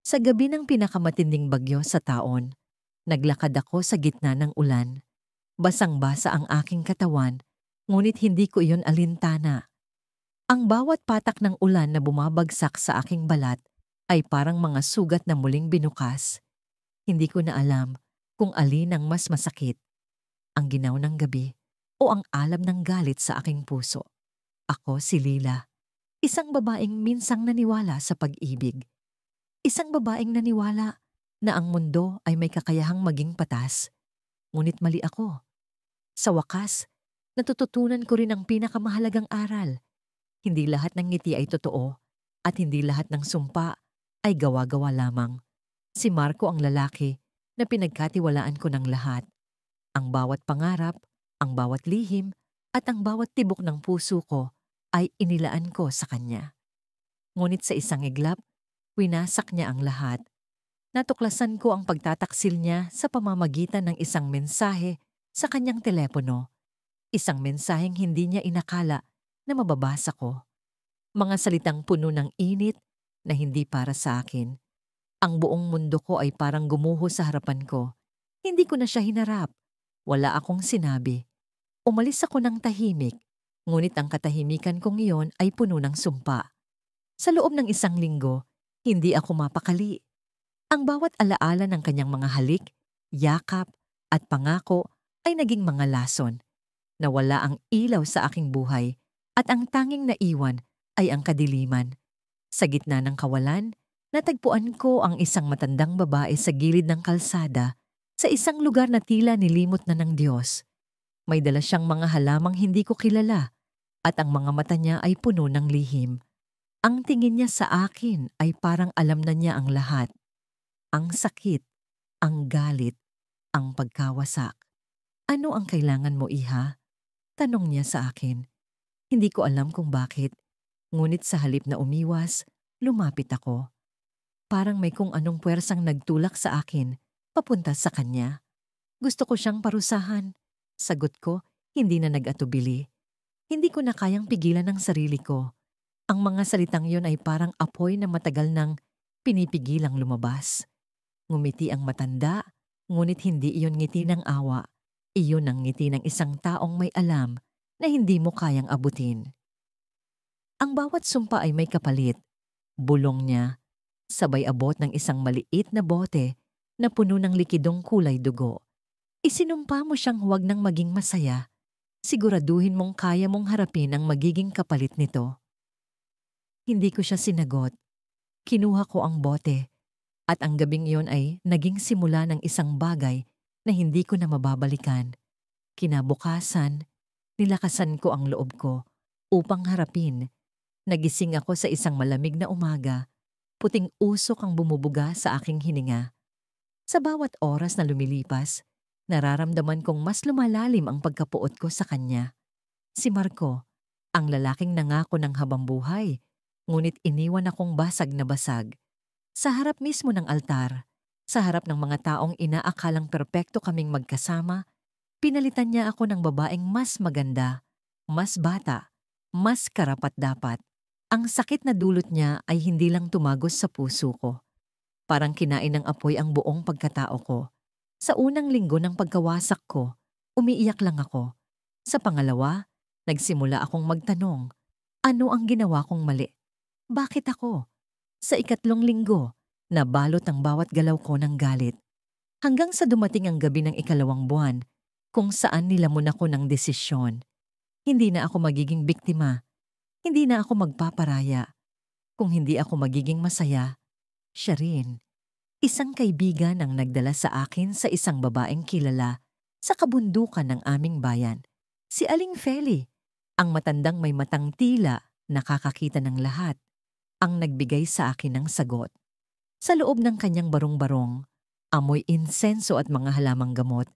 Sa gabi ng pinakamatinding bagyo sa taon, naglakad ako sa gitna ng ulan. Basang-basa ang aking katawan, ngunit hindi ko iyon alintana. Ang bawat patak ng ulan na bumabagsak sa aking balat ay parang mga sugat na muling binukas. Hindi ko na alam kung alin ang mas masakit, ang ginaw ng gabi o ang alam ng galit sa aking puso. Ako si Lila, isang babaeng minsang naniwala sa pag-ibig. Isang babaeng naniwala na ang mundo ay may kakayahang maging patas. Ngunit mali ako. Sa wakas, natututunan ko rin ang pinakamahalagang aral. Hindi lahat ng ngiti ay totoo at hindi lahat ng sumpa ay gawa-gawa lamang. Si Marco ang lalaki na pinagkatiwalaan ko ng lahat. Ang bawat pangarap, ang bawat lihim, at ang bawat tibok ng puso ko ay inilaan ko sa kanya. Ngunit sa isang iglap, winasak niya ang lahat. Natuklasan ko ang pagtataksil niya sa pamamagitan ng isang mensahe sa kanyang telepono. Isang mensaheng hindi niya inakala na mababasa ko. Mga salitang puno ng init na hindi para sa akin. Ang buong mundo ko ay parang gumuho sa harapan ko. Hindi ko na siya hinarap. Wala akong sinabi. Umalis ako ng tahimik, ngunit ang katahimikan kong iyon ay puno ng sumpa. Sa loob ng isang linggo, hindi ako mapakali. Ang bawat alaala ng kanyang mga halik, yakap, at pangako ay naging mga lason. Nawala ang ilaw sa aking buhay at ang tanging naiwan ay ang kadiliman. Sa gitna ng kawalan, natagpuan ko ang isang matandang babae sa gilid ng kalsada sa isang lugar na tila nilimot na ng Diyos. May dala siyang mga halamang hindi ko kilala at ang mga mata niya ay puno ng lihim. Ang tingin niya sa akin ay parang alam na niya ang lahat. Ang sakit, ang galit, ang pagkawasak. Ano ang kailangan mo, iha? Tanong niya sa akin. Hindi ko alam kung bakit, ngunit sa halip na umiwas, lumapit ako. Parang may kung anong puwersang nagtulak sa akin, papunta sa kanya. Gusto ko siyang parusahan. Sagot ko, hindi na nag-atubili. Hindi ko na kayang pigilan ang sarili ko. Ang mga salitang yon ay parang apoy na matagal nang pinipigilang lumabas. Ngumiti ang matanda, ngunit hindi iyon ngiti ng awa. Iyon ang ngiti ng isang taong may alam na hindi mo kayang abutin. Ang bawat sumpa ay may kapalit. Bulong niya, sabay abot ng isang maliit na bote na puno ng likidong kulay dugo. Isinumpa mo siyang huwag nang maging masaya. Siguraduhin mong kaya mong harapin ang magiging kapalit nito. Hindi ko siya sinagot. Kinuha ko ang bote at ang gabing iyon ay naging simula ng isang bagay na hindi ko na mababalikan. Kinabukasan, nilakasan ko ang loob ko upang harapin. Nagising ako sa isang malamig na umaga. Puting usok ang bumubuga sa aking hininga. Sa bawat oras na lumilipas, nararamdaman kong mas lumalalim ang pagkapuot ko sa kanya. Si Marco, ang lalaking nangako ng habambuhay, ngunit iniwan akong basag na basag. Sa harap mismo ng altar, sa harap ng mga taong inaakalang perpekto kaming magkasama, pinalitan niya ako ng babaeng mas maganda, mas bata, mas karapat-dapat. Ang sakit na dulot niya ay hindi lang tumagos sa puso ko. Parang kinain ng apoy ang buong pagkatao ko. Sa unang linggo ng pagkawasak ko, umiiyak lang ako. Sa pangalawa, nagsimula akong magtanong, ano ang ginawa kong mali? Bakit ako? Sa ikatlong linggo, nabalot ang bawat galaw ko ng galit. Hanggang sa dumating ang gabi ng ikalawang buwan, kung saan nilamon ako ng desisyon. Hindi na ako magiging biktima. Hindi na ako magpaparaya. Kung hindi ako magiging masaya, siya rin. Isang kaibigan ang nagdala sa akin sa isang babaeng kilala sa kabundukan ng aming bayan. Si Aling Feli, ang matandang may matang tila, nakakakita ng lahat, ang nagbigay sa akin ng sagot. Sa loob ng kanyang barong-barong, amoy insenso at mga halamang gamot,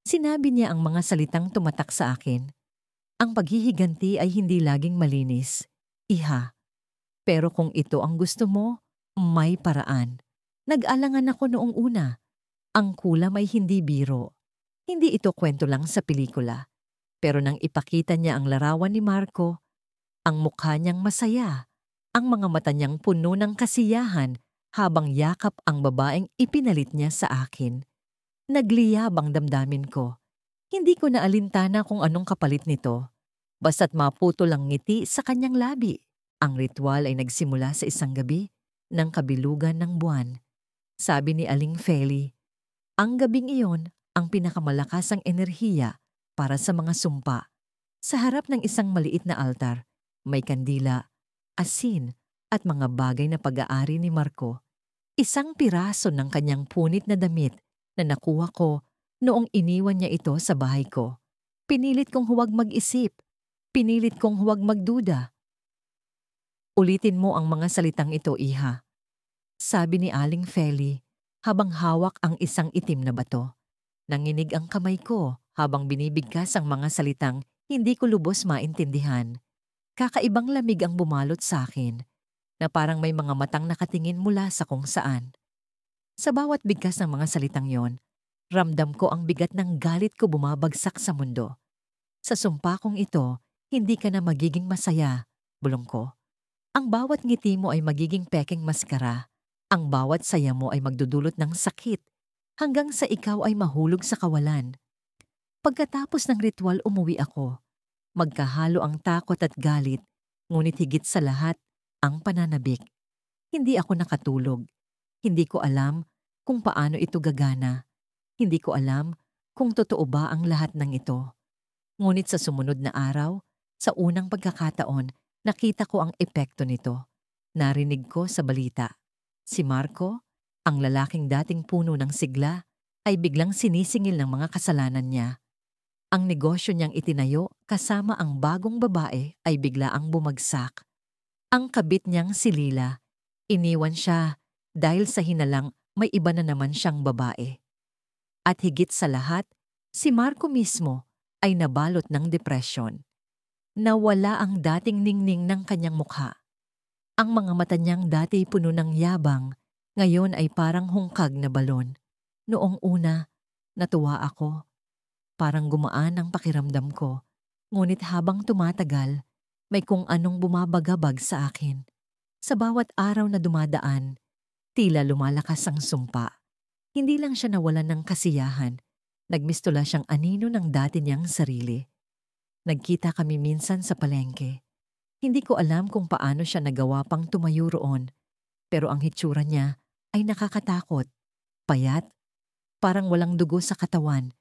sinabi niya ang mga salitang tumatak sa akin. Ang paghihiganti ay hindi laging malinis, iha. Pero kung ito ang gusto mo, may paraan. Nag-alangan ako noong una. Ang kulam ay hindi biro. Hindi ito kwento lang sa pelikula. Pero nang ipakita niya ang larawan ni Marco, ang mukha niyang masaya, ang mga mata niyang puno ng kasiyahan habang yakap ang babaeng ipinalit niya sa akin. Nagliyab ang damdamin ko. Hindi ko na alintana kung anong kapalit nito. Basta't maputol ang ngiti sa kanyang labi. Ang ritual ay nagsimula sa isang gabi ng kabilugan ng buwan. Sabi ni Aling Feli, ang gabing iyon ang pinakamalakasang enerhiya para sa mga sumpa. Sa harap ng isang maliit na altar, may kandila, asin at mga bagay na pag-aari ni Marco. Isang piraso ng kanyang punit na damit na nakuha ko noong iniwan niya ito sa bahay ko. Pinilit kong huwag mag-isip. Pinilit kong huwag magduda. Ulitin mo ang mga salitang ito, Iha. Sabi ni Aling Feli habang hawak ang isang itim na bato. Nanginig ang kamay ko habang binibigkas ang mga salitang hindi ko lubos maintindihan. Kakaibang lamig ang bumalot sa akin na parang may mga matang nakatingin mula sa kung saan. Sa bawat bigkas ng mga salitang yon, ramdam ko ang bigat ng galit ko bumabagsak sa mundo. Sa sumpa kong ito, hindi ka na magiging masaya, bulong ko. Ang bawat ngiti mo ay magiging pekeng maskara. Ang bawat saya mo ay magdudulot ng sakit hanggang sa ikaw ay mahulog sa kawalan. Pagkatapos ng ritual umuwi ako. Magkahalo ang takot at galit, ngunit higit sa lahat, ang pananabik. Hindi ako nakatulog. Hindi ko alam kung paano ito gagana. Hindi ko alam kung totoo ba ang lahat ng ito. Ngunit sa sumunod na araw, sa unang pagkakataon, nakita ko ang epekto nito. Narinig ko sa balita. Si Marco, ang lalaking dating puno ng sigla, ay biglang sinisingil ng mga kasalanan niya. Ang negosyo niyang itinayo kasama ang bagong babae ay biglaang bumagsak. Ang kabit niyang si Lila, iniwan siya dahil sa hinalang may iba na naman siyang babae. At higit sa lahat, si Marco mismo ay nabalot ng depresyon. Nawala ang dating ningning ng kanyang mukha. Ang mga mata niyang dati puno ng yabang, ngayon ay parang hungkag na balon. Noong una, natuwa ako. Parang gumaan ang pakiramdam ko. Ngunit habang tumatagal, may kung anong bumabagabag sa akin. Sa bawat araw na dumadaan, tila lumalakas ang sumpa. Hindi lang siya nawalan ng kasiyahan. Nagmistula siyang anino ng dati niyang sarili. Nagkita kami minsan sa palengke. Hindi ko alam kung paano siya nagawa pang tumayo roon. Pero ang hitsura niya ay nakakatakot. Payat, parang walang dugo sa katawan.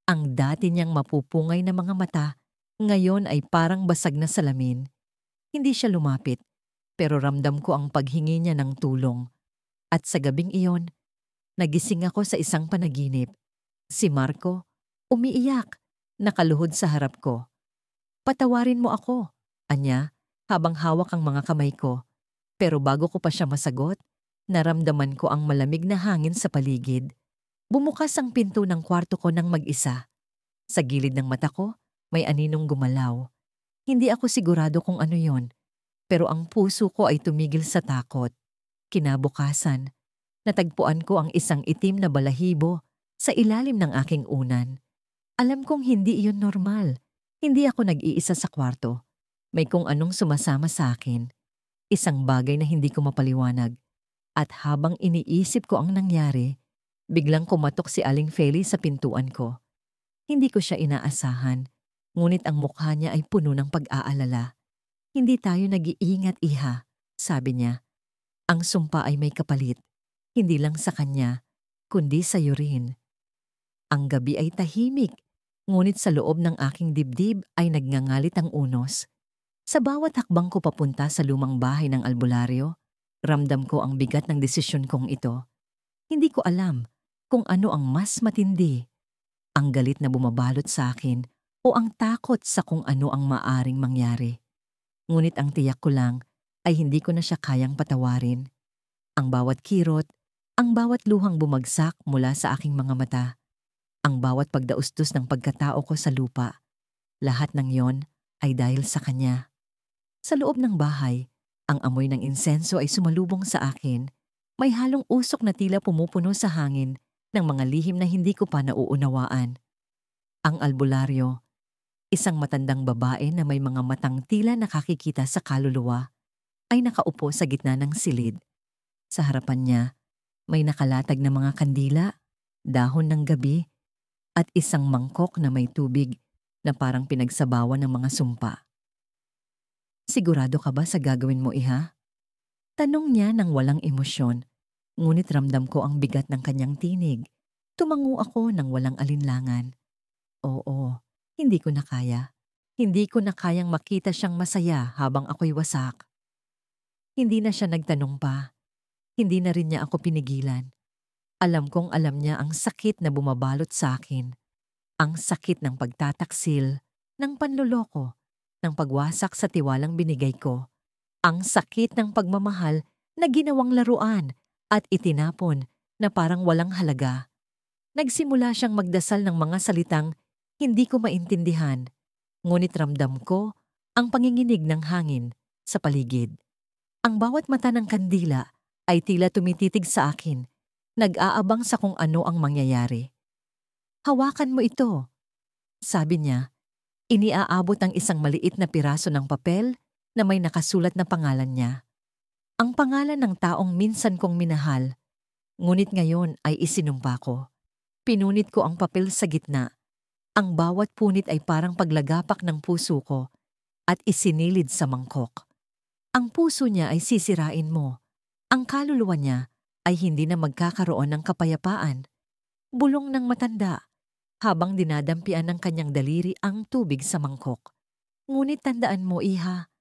Ang dati niyang mapupungay na mga mata, ngayon ay parang basag na salamin. Hindi siya lumapit, pero ramdam ko ang paghingi niya ng tulong. At sa gabing iyon, nagising ako sa isang panaginip. Si Marco, umiiyak, nakaluhod sa harap ko. Patawarin mo ako, anya, habang hawak ang mga kamay ko. Pero bago ko pa siya masagot, naramdaman ko ang malamig na hangin sa paligid. Bumukas ang pinto ng kwarto ko ng mag-isa. Sa gilid ng mata ko, may aninong gumalaw. Hindi ako sigurado kung ano yon, pero ang puso ko ay tumigil sa takot. Kinabukasan, natagpuan ko ang isang itim na balahibo sa ilalim ng aking unan. Alam kong hindi iyon normal. Hindi ako nag-iisa sa kwarto. May kung anong sumasama sa akin. Isang bagay na hindi ko mapaliwanag. At habang iniisip ko ang nangyari, biglang kumatok si Aling Feli sa pintuan ko. Hindi ko siya inaasahan, ngunit ang mukha niya ay puno ng pag-aalala. Hindi tayo nag-iingat, Iha, sabi niya. Ang sumpa ay may kapalit, hindi lang sa kanya, kundi sa iyo rin. Ang gabi ay tahimik, ngunit sa loob ng aking dibdib ay nagngangalit ang unos. Sa bawat hakbang ko papunta sa lumang bahay ng albularyo, ramdam ko ang bigat ng desisyon kong ito. Hindi ko alam kung ano ang mas matindi, ang galit na bumabalot sa akin o ang takot sa kung ano ang maaring mangyari. Ngunit ang tiyak ko lang ay hindi ko na siya kayang patawarin. Ang bawat kirot, ang bawat luhang bumagsak mula sa aking mga mata, ang bawat pagdaustos ng pagkatao ko sa lupa, lahat ng yon ay dahil sa kanya. Sa loob ng bahay, ang amoy ng insenso ay sumalubong sa akin. May halong usok na tila pumupuno sa hangin ng mga lihim na hindi ko pa nauunawaan. Ang albularyo, isang matandang babae na may mga matang tila nakakikita sa kaluluwa, ay nakaupo sa gitna ng silid. Sa harapan niya, may nakalatag na mga kandila, dahon ng gabi, at isang mangkok na may tubig na parang pinagsabawan ng mga sumpa. Sigurado ka ba sa gagawin mo, iha? Tanong niya nang walang emosyon, ngunit ramdam ko ang bigat ng kanyang tinig. Tumango ako nang walang alinlangan. Oo, hindi ko na kaya. Hindi ko na kayang makita siyang masaya habang ako'y wasak. Hindi na siya nagtanong pa. Hindi na rin niya ako pinigilan. Alam kong alam niya ang sakit na bumabalot sa akin. Ang sakit ng pagtataksil, ng panloloko, ng pagwasak sa tiwalang binigay ko. Ang sakit ng pagmamahal na ginawang laruan at itinapon na parang walang halaga. Nagsimula siyang magdasal ng mga salitang hindi ko maintindihan, ngunit ramdam ko ang panginginig ng hangin sa paligid. Ang bawat mata ng kandila ay tila tumititig sa akin, nag-aabang sa kung ano ang mangyayari. Hawakan mo ito, sabi niya. Iniaabot ang isang maliit na piraso ng papel na may nakasulat na pangalan niya. Ang pangalan ng taong minsan kong minahal, ngunit ngayon ay isinumpa ko. Pinunit ko ang papel sa gitna. Ang bawat punit ay parang paglagapak ng puso ko at isinilid sa mangkok. Ang puso niya ay sisirain mo. Ang kaluluwa niya ay hindi na magkakaroon ng kapayapaan. Bulong ng matanda habang dinadampian ng kanyang daliri ang tubig sa mangkok. Ngunit tandaan mo, iha,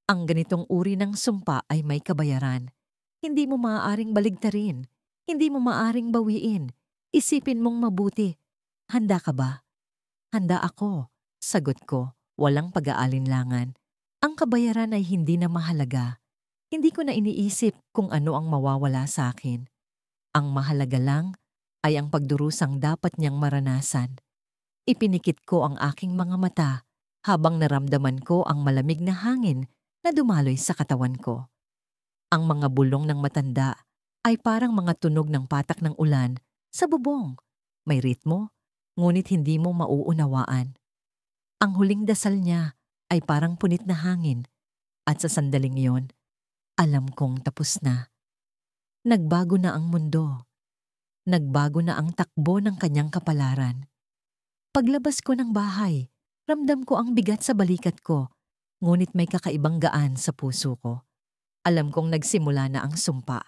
ang ganitong uri ng sumpa ay may kabayaran. Hindi mo maaaring baligtarin. Hindi mo maaaring bawiin. Isipin mong mabuti. Handa ka ba? Handa ako, sagot ko, walang pag-aalinlangan. Ang kabayaran ay hindi na mahalaga. Hindi ko na iniisip kung ano ang mawawala sa akin. Ang mahalaga lang ay ang pagdurusang dapat niyang maranasan. Ipinikit ko ang aking mga mata habang naramdaman ko ang malamig na hangin na dumaloy sa katawan ko. Ang mga bulong ng matanda ay parang mga tunog ng patak ng ulan sa bubong. May ritmo, ngunit hindi mo mauunawaan. Ang huling dasal niya ay parang punit na hangin at sa sandaling yon, alam kong tapos na. Nagbago na ang mundo. Nagbago na ang takbo ng kanyang kapalaran. Paglabas ko ng bahay, ramdam ko ang bigat sa balikat ko, ngunit may kakaibang gaan sa puso ko. Alam kong nagsimula na ang sumpa.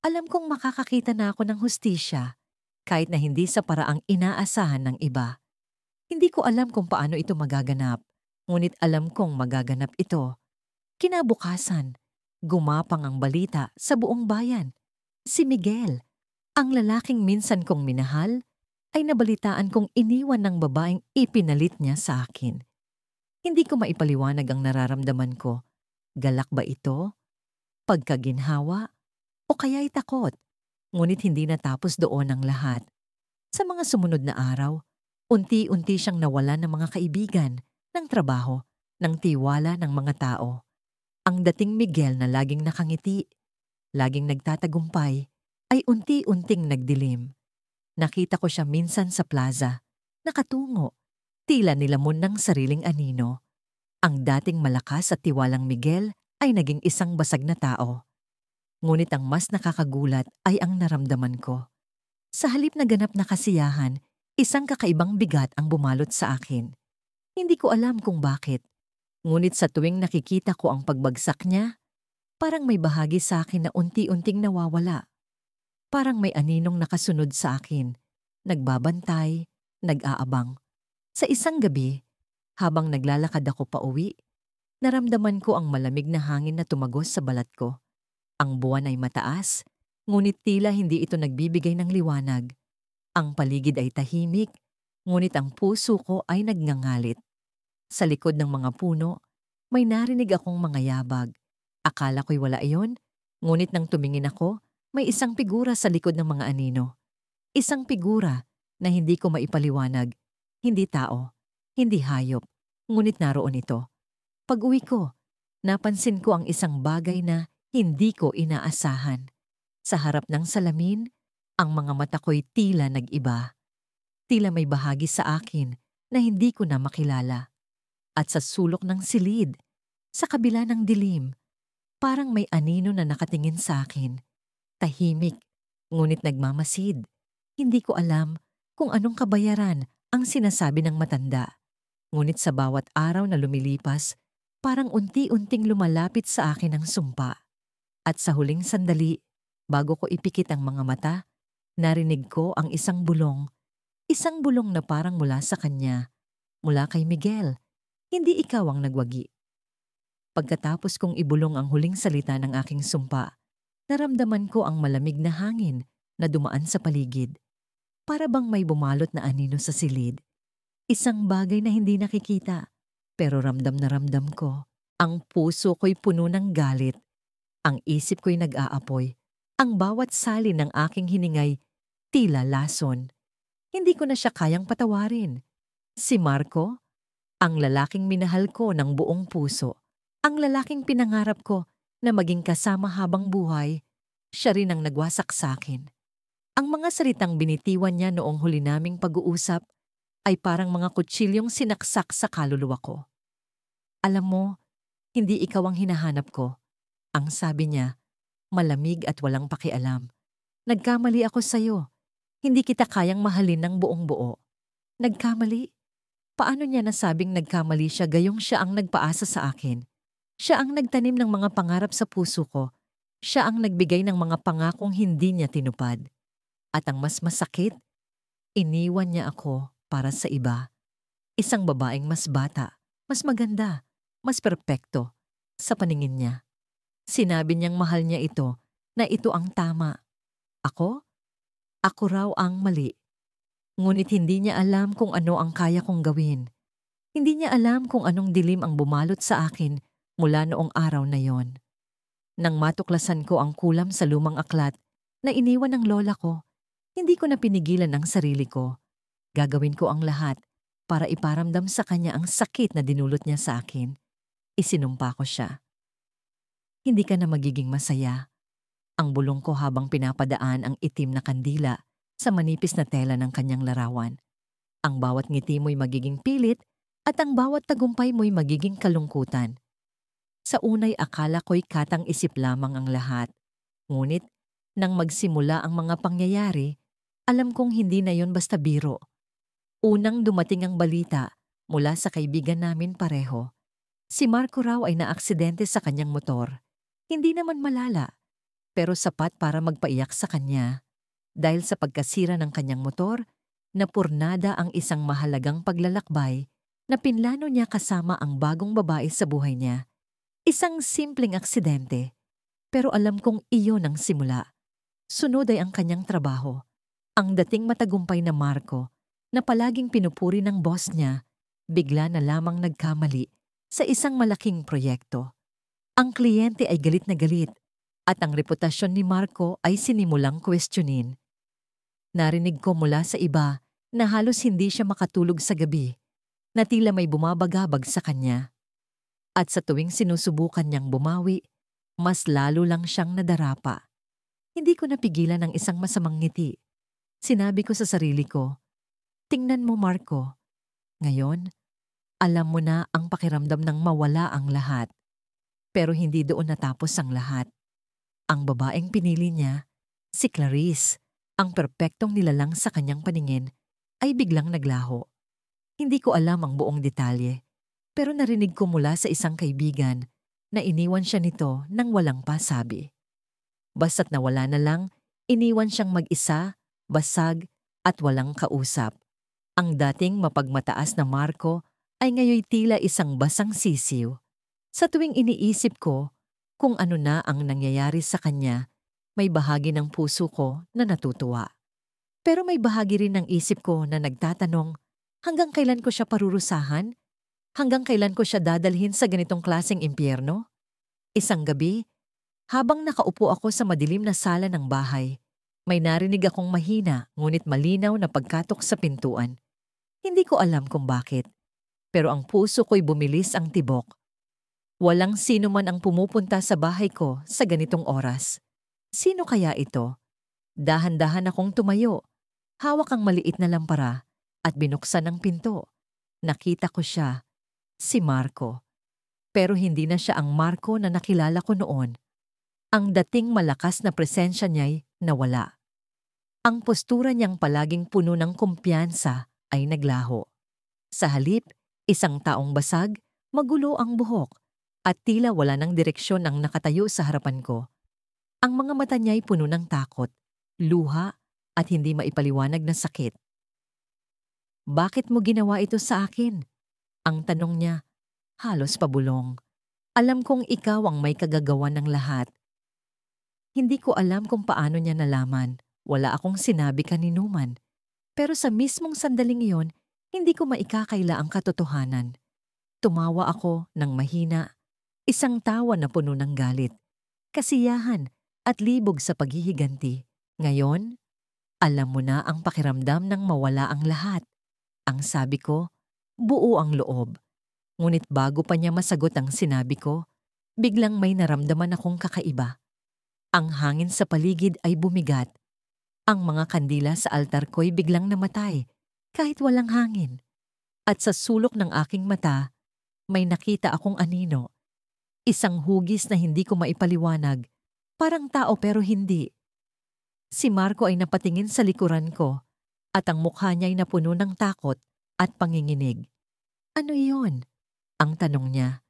Alam kong makakakita na ako ng hustisya, kahit na hindi sa paraang inaasahan ng iba. Hindi ko alam kung paano ito magaganap, ngunit alam kong magaganap ito. Kinabukasan, gumapang ang balita sa buong bayan. Si Miguel, ang lalaking minsan kong minahal, ay nabalitaan kong iniwan ng babaeng ipinalit niya sa akin. Hindi ko maipaliwanag ang nararamdaman ko. Galak ba ito? Pagkaginhawa? O kaya'y takot? Ngunit hindi natapos doon ang lahat. Sa mga sumunod na araw, unti-unti siyang nawalan ng mga kaibigan, ng trabaho, ng tiwala ng mga tao. Ang dating Miguel na laging nakangiti, laging nagtatagumpay, ay unti-unting nagdilim. Nakita ko siya minsan sa plaza, nakatungo, tila nilamon ng sariling anino. Ang dating malakas at tiwalang Miguel ay naging isang basag na tao. Ngunit ang mas nakakagulat ay ang naramdaman ko. Sa halip na ganap na kasiyahan, isang kakaibang bigat ang bumalot sa akin. Hindi ko alam kung bakit. Ngunit sa tuwing nakikita ko ang pagbagsak niya, parang may bahagi sa akin na unti-unting nawawala. Parang may aninong nakasunod sa akin, nagbabantay, nag-aabang. Sa isang gabi, habang naglalakad ako pauwi, naramdaman ko ang malamig na hangin na tumagos sa balat ko. Ang buwan ay mataas, ngunit tila hindi ito nagbibigay ng liwanag. Ang paligid ay tahimik, ngunit ang puso ko ay nagngangalit. Sa likod ng mga puno, may narinig akong mga yabag. Akala ko'y wala iyon, ngunit nang tumingin ako, may isang figura sa likod ng mga anino. Isang figura na hindi ko maipaliwanag. Hindi tao, hindi hayop, ngunit naroon ito. Pag-uwi ko, napansin ko ang isang bagay na hindi ko inaasahan. Sa harap ng salamin, ang mga mata ko'y tila nag-iba. Tila may bahagi sa akin na hindi ko na makilala. At sa sulok ng silid, sa kabila ng dilim, parang may anino na nakatingin sa akin. Tahimik, ngunit nagmamasid. Hindi ko alam kung anong kabayaran ang sinasabi ng matanda. Ngunit sa bawat araw na lumilipas, parang unti-unting lumalapit sa akin ang sumpa. At sa huling sandali, bago ko ipikit ang mga mata, narinig ko ang isang bulong. Isang bulong na parang mula sa kanya, mula kay Miguel. Hindi ikaw ang nagwagi. Pagkatapos kong ibulong ang huling salita ng aking sumpa, naramdaman ko ang malamig na hangin na dumaan sa paligid. Para bang may bumalot na anino sa silid. Isang bagay na hindi nakikita, pero ramdam na ramdam ko. Ang puso ko'y puno ng galit. Ang isip ko'y nag-aapoy. Ang bawat sali ng aking hiningay, tila lason. Hindi ko na siya kayang patawarin. Si Marco, ang lalaking minahal ko ng buong puso. Ang lalaking pinangarap ko na maging kasama habang buhay, siya rin ang nagwasak sa akin. Ang mga salitang binitiwan niya noong huli naming pag-uusap ay parang mga kutsilyong sinaksak sa kaluluwa ko. Alam mo, hindi ikaw ang hinahanap ko. Ang sabi niya, malamig at walang pakialam. Nagkamali ako sa'yo. Hindi kita kayang mahalin ng buong buo. Nagkamali? Paano niya nasabing nagkamali siya gayong siya ang nagpaasa sa akin? Siya ang nagtanim ng mga pangarap sa puso ko. Siya ang nagbigay ng mga pangakong hindi niya tinupad. At ang mas masakit, iniwan niya ako para sa iba. Isang babaeng mas bata, mas maganda, mas perpekto sa paningin niya. Sinabi niyang mahal niya ito, na ito ang tama. Ako? Ako raw ang mali. Ngunit hindi niya alam kung ano ang kaya kong gawin. Hindi niya alam kung anong dilim ang bumalot sa akin mula noong araw na yon. Nang matuklasan ko ang kulam sa lumang aklat na iniwan ng lola ko, hindi ko na pinigilan ang sarili ko. Gagawin ko ang lahat para iparamdam sa kanya ang sakit na dinulot niya sa akin. Isinumpa ko siya. Hindi ka na magiging masaya. Ang bulong ko habang pinapadaan ang itim na kandila sa manipis na tela ng kanyang larawan. Ang bawat ngiti mo'y magiging pilit at ang bawat tagumpay mo'y magiging kalungkutan. Sa unay akala ko'y katang-isip lamang ang lahat. Ngunit, nang magsimula ang mga pangyayari, alam kong hindi na yon basta biro. Unang dumating ang balita mula sa kaibigan namin pareho. Si Marco raw ay naaksidente sa kanyang motor. Hindi naman malala, pero sapat para magpaiyak sa kanya. Dahil sa pagkasira ng kanyang motor, napurnada ang isang mahalagang paglalakbay na pinlano niya kasama ang bagong babae sa buhay niya. Isang simpleng aksidente, pero alam kong iyon ang simula. Sunod ay ang kanyang trabaho. Ang dating matagumpay na Marco, na palaging pinupuri ng boss niya, bigla na lamang nagkamali sa isang malaking proyekto. Ang kliyente ay galit na galit at ang reputasyon ni Marco ay sinimulang kwestiyonin. Narinig ko mula sa iba na halos hindi siya makatulog sa gabi, na tila may bumabagabag sa kanya. At sa tuwing sinusubukan niyang bumawi, mas lalo lang siyang nadarapa. Hindi ko napigilan ang isang masamang ngiti. Sinabi ko sa sarili ko, tingnan mo Marco, ngayon, alam mo na ang pakiramdam ng mawala ang lahat. Pero hindi doon natapos ang lahat. Ang babaeng pinili niya, si Clarice, ang perpektong nilalang sa kanyang paningin, ay biglang naglaho. Hindi ko alam ang buong detalye, pero narinig ko mula sa isang kaibigan na iniwan siya nito nang walang pasabi. Basta't nawala na lang, iniwan siyang mag-isa, basag at walang kausap. Ang dating mapagmataas na Marco ay ngayoy tila isang basang sisiw. Sa tuwing iniisip ko kung ano na ang nangyayari sa kanya, may bahagi ng puso ko na natutuwa. Pero may bahagi rin ng isip ko na nagtatanong, hanggang kailan ko siya parurusahan? Hanggang kailan ko siya dadalhin sa ganitong klaseng impyerno? Isang gabi, habang nakaupo ako sa madilim na sala ng bahay, may narinig akong mahina ngunit malinaw na pagkatok sa pintuan. Hindi ko alam kung bakit, pero ang puso ko'y bumilis ang tibok. Walang sino man ang pumupunta sa bahay ko sa ganitong oras. Sino kaya ito? Dahan-dahan akong tumayo. Hawak ang maliit na lampara at binuksan ang pinto. Nakita ko siya, si Marco. Pero hindi na siya ang Marco na nakilala ko noon. Ang dating malakas na presensya niya'y nawala. Ang postura niyang palaging puno ng kumpiyansa ay naglaho. Sa halip, isang taong basag, magulo ang buhok, at tila wala ng direksyon ang nakatayo sa harapan ko. Ang mga mata niya'y puno ng takot, luha, at hindi maipaliwanag na sakit. "Bakit mo ginawa ito sa akin?" Ang tanong niya, halos pabulong. Alam kong ikaw ang may kagagawan ng lahat. Hindi ko alam kung paano niya nalaman. Wala akong sinabi kaninuman. Pero sa mismong sandaling iyon, hindi ko maikakaila ang katotohanan. Tumawa ako ng mahina, isang tawa na puno ng galit, kasiyahan at libog sa paghihiganti. Ngayon, alam mo na ang pakiramdam ng mawala ang lahat. Ang sabi ko, buo ang loob. Ngunit bago pa niya masagot ang sinabi ko, biglang may naramdaman akong kakaiba. Ang hangin sa paligid ay bumigat. Ang mga kandila sa altar ko'y biglang namatay, kahit walang hangin. At sa sulok ng aking mata, may nakita akong anino. Isang hugis na hindi ko maipaliwanag, parang tao pero hindi. Si Marco ay napatingin sa likuran ko, at ang mukha niya'y napuno ng takot at panginginig. "Ano iyon?" ang tanong niya.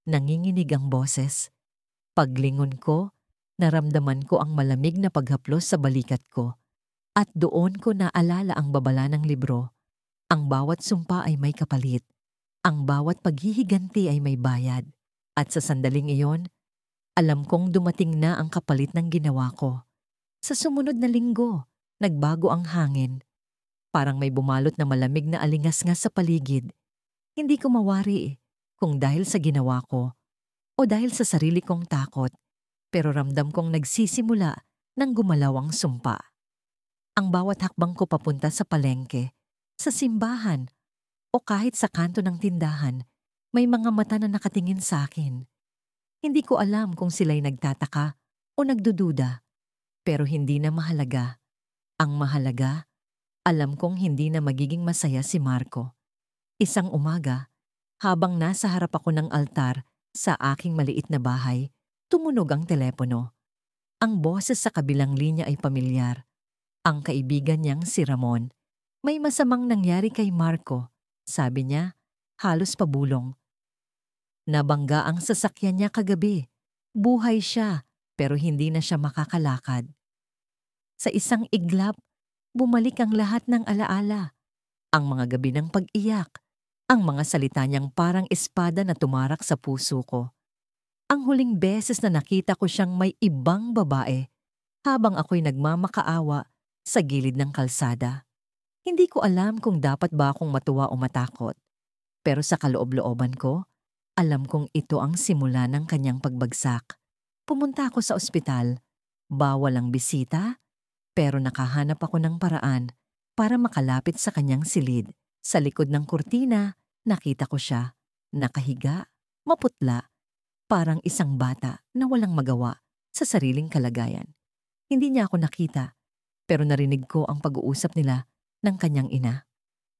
Nanginginig ang boses. Paglingon ko, naramdaman ko ang malamig na paghaplos sa balikat ko. At doon ko naalala ang babala ng libro. Ang bawat sumpa ay may kapalit. Ang bawat paghihiganti ay may bayad. At sa sandaling iyon, alam kong dumating na ang kapalit ng ginawa ko. Sa sumunod na linggo, nagbago ang hangin. Parang may bumalot na malamig na alingas-ngas sa paligid. Hindi ko mawari kung dahil sa ginawa ko o dahil sa sarili kong takot. Pero ramdam kong nagsisimula nang gumalaw ang sumpa. Ang bawat hakbang ko papunta sa palengke, sa simbahan, o kahit sa kanto ng tindahan, may mga mata na nakatingin sa akin. Hindi ko alam kung sila'y nagtataka o nagdududa, pero hindi na mahalaga. Ang mahalaga, alam kong hindi na magiging masaya si Marco. Isang umaga, habang nasa harap ako ng altar sa aking maliit na bahay, tumunog ang telepono. Ang boses sa kabilang linya ay pamilyar. Ang kaibigan niyang si Ramon. "May masamang nangyari kay Marco," sabi niya, halos pabulong. "Nabangga ang sasakyan niya kagabi. Buhay siya, pero hindi na siya makakalakad." Sa isang iglap, bumalik ang lahat ng alaala. Ang mga gabi ng pag-iyak, ang mga salita niyang parang espada na tumarak sa puso ko. Ang huling beses na nakita ko siyang may ibang babae, habang ako'y nagmamakaawa sa gilid ng kalsada. Hindi ko alam kung dapat ba akong matuwa o matakot. Pero sa kaloob-looban ko, alam kong ito ang simula ng kanyang pagbagsak. Pumunta ako sa ospital. Bawal ang bisita, pero nakahanap ako ng paraan para makalapit sa kanyang silid. Sa likod ng kurtina, nakita ko siya, nakahiga, maputla, parang isang bata na walang magawa sa sariling kalagayan. Hindi niya ako nakita, pero narinig ko ang pag-uusap nila ng kanyang ina.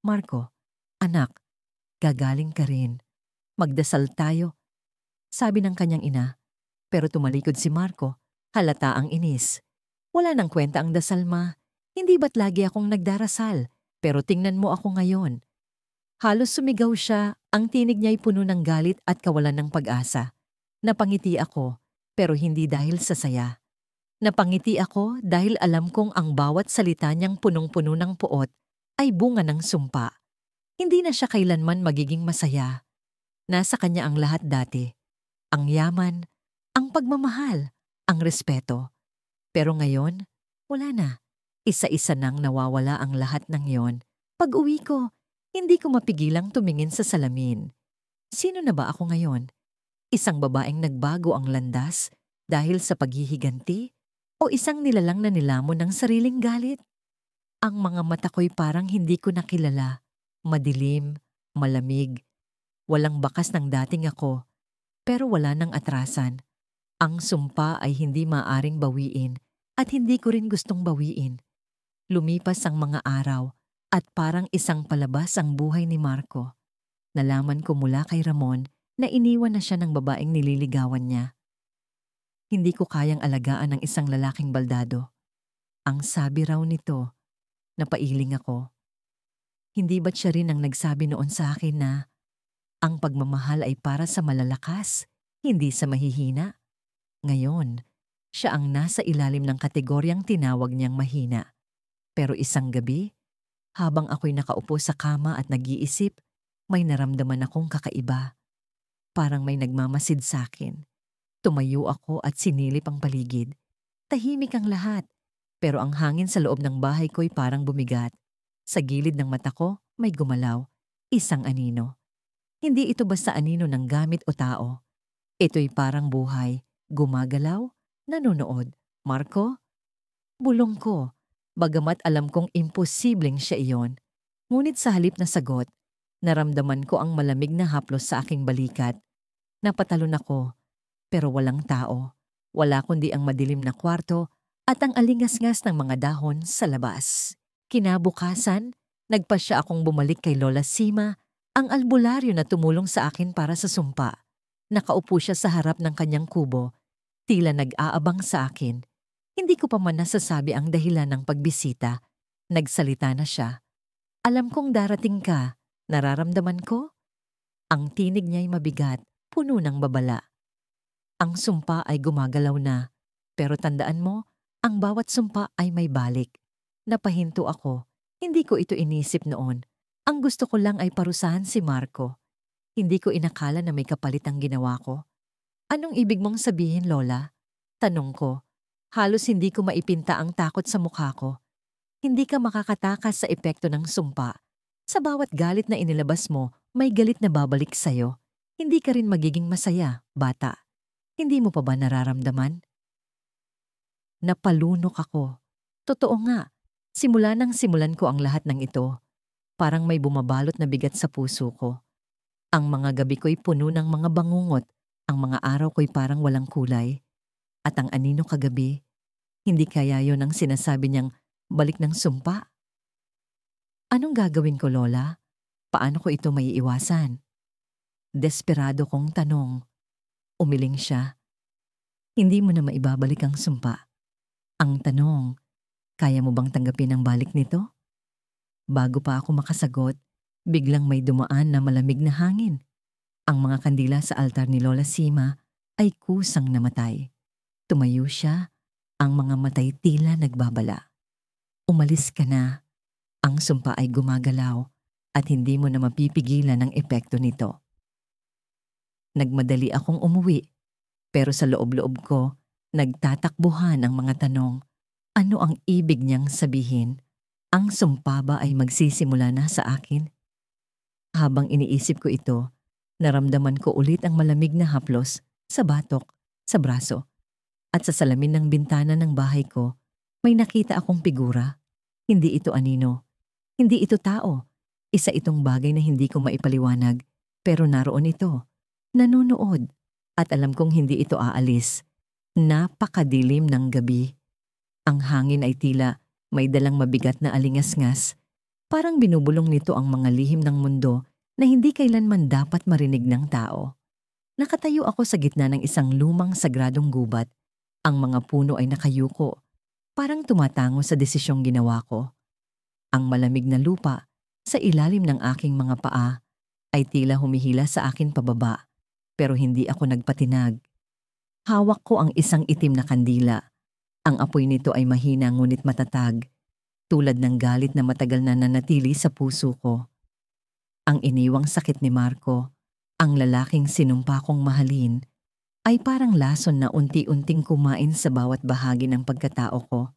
"Marco, anak, gagaling ka rin. Magdasal tayo," sabi ng kanyang ina. Pero tumalikod si Marco, halata ang inis. "Wala nang kwenta ang dasal, ma. Hindi ba't lagi akong nagdarasal? Pero tingnan mo ako ngayon." Halos sumigaw siya, ang tinig niya'y puno ng galit at kawalan ng pag-asa. Napangiti ako, pero hindi dahil sa saya. Napangiti ako dahil alam kong ang bawat salita niyang punong-puno ng puot ay bunga ng sumpa. Hindi na siya kailanman magiging masaya. Nasa kanya ang lahat dati. Ang yaman, ang pagmamahal, ang respeto. Pero ngayon, wala na. Isa-isa nang nawawala ang lahat ng yon. Pag-uwi ko, hindi ko mapigilang tumingin sa salamin. Sino na ba ako ngayon? Isang babaeng nagbago ang landas dahil sa paghihiganti? O isang nilalang na nilamon ng sariling galit? Ang mga mata ko'y parang hindi ko nakilala. Madilim, malamig, walang bakas ng dating ako, pero wala nang atrasan. Ang sumpa ay hindi maaring bawiin at hindi ko rin gustong bawiin. Lumipas ang mga araw at parang isang palabas ang buhay ni Marco. Nalaman ko mula kay Ramon na iniwan na siya ng babaeng nililigawan niya. Hindi ko kayang alagaan ng isang lalaking baldado. Ang sabi raw nito, napailing ako. Hindi ba't siya rin ang nagsabi noon sa akin na ang pagmamahal ay para sa malalakas, hindi sa mahihina? Ngayon, siya ang nasa ilalim ng kategoryang tinawag niyang mahina. Pero isang gabi, habang ako'y nakaupo sa kama at nag-iisip, may naramdaman akong kakaiba. Parang may nagmamasid sa akin. Tumayo ako at sinilip ang paligid. Tahimik ang lahat, pero ang hangin sa loob ng bahay ko'y parang bumigat. Sa gilid ng mata ko, may gumalaw. Isang anino. Hindi ito basta anino ng gamit o tao. Ito'y parang buhay, gumagalaw, nanonood. Marco? Bulong ko. Bagamat alam kong imposibleng siya iyon. Ngunit sa halip na sagot, naramdaman ko ang malamig na haplos sa aking balikat. Napatalon ako, pero walang tao. Wala kundi ang madilim na kwarto at ang alingas-ngas ng mga dahon sa labas. Kinabukasan, nagpasya akong bumalik kay Lola Sima, ang albularyo na tumulong sa akin para sa sumpa. Nakaupo siya sa harap ng kanyang kubo, tila nag-aabang sa akin. Hindi ko pa man nasasabi ang dahilan ng pagbisita. Nagsalita na siya. Alam kong darating ka. Nararamdaman ko? Ang tinig niya'y mabigat, puno ng babala. Ang sumpa ay gumagalaw na. Pero tandaan mo, ang bawat sumpa ay may balik. Napahinto ako. Hindi ko ito inisip noon. Ang gusto ko lang ay parusahan si Marco. Hindi ko inakala na may kapalit ang ginawa ko. Anong ibig mong sabihin, Lola? Tanong ko. Halos hindi ko maipinta ang takot sa mukha ko. Hindi ka makakatakas sa epekto ng sumpa. Sa bawat galit na inilabas mo, may galit na babalik sa'yo. Hindi ka rin magiging masaya, bata. Hindi mo pa ba nararamdaman? Napalunok ako. Totoo nga, simula nang simulan ko ang lahat ng ito. Parang may bumabalot na bigat sa puso ko. Ang mga gabi ko'y puno ng mga bangungot, ang mga araw ko'y parang walang kulay. At ang anino kagabi, hindi kaya yon ang sinasabi niyang balik ng sumpa? Anong gagawin ko, Lola? Paano ko ito maiiwasan? Desperado kong tanong. Umiling siya. Hindi mo na maibabalik ang sumpa. Ang tanong, kaya mo bang tanggapin ang balik nito? Bago pa ako makasagot, biglang may dumaan na malamig na hangin. Ang mga kandila sa altar ni Lola Sima ay kusang namatay. Tumayo siya, ang mga matay tila nagbabala. Umalis ka na. Ang sumpa ay gumagalaw at hindi mo na mapipigilan ang epekto nito. Nagmadali akong umuwi, pero sa loob-loob ko, nagtatakbuhan ang mga tanong. Ano ang ibig niyang sabihin? Ang sumpa ba ay magsisimula na sa akin? Habang iniisip ko ito, naramdaman ko ulit ang malamig na haplos sa batok, sa braso. At sa salamin ng bintana ng bahay ko, may nakita akong figura. Hindi ito anino. Hindi ito tao. Isa itong bagay na hindi ko maipaliwanag. Pero naroon ito. Nanonood. At alam kong hindi ito aalis. Napakadilim ng gabi. Ang hangin ay tila may dalang mabigat na alingas-ngas. Parang binubulong nito ang mga lihim ng mundo na hindi kailanman dapat marinig ng tao. Nakatayo ako sa gitna ng isang lumang sagradong gubat. Ang mga puno ay nakayuko, parang tumatango sa desisyong ginawa ko. Ang malamig na lupa sa ilalim ng aking mga paa ay tila humihila sa akin pababa, pero hindi ako nagpatinag. Hawak ko ang isang itim na kandila. Ang apoy nito ay mahina ngunit matatag, tulad ng galit na matagal na nanatili sa puso ko. Ang iniwang sakit ni Marco, ang lalaking sinumpa kong mahalin, ay parang lason na unti-unting kumain sa bawat bahagi ng pagkatao ko.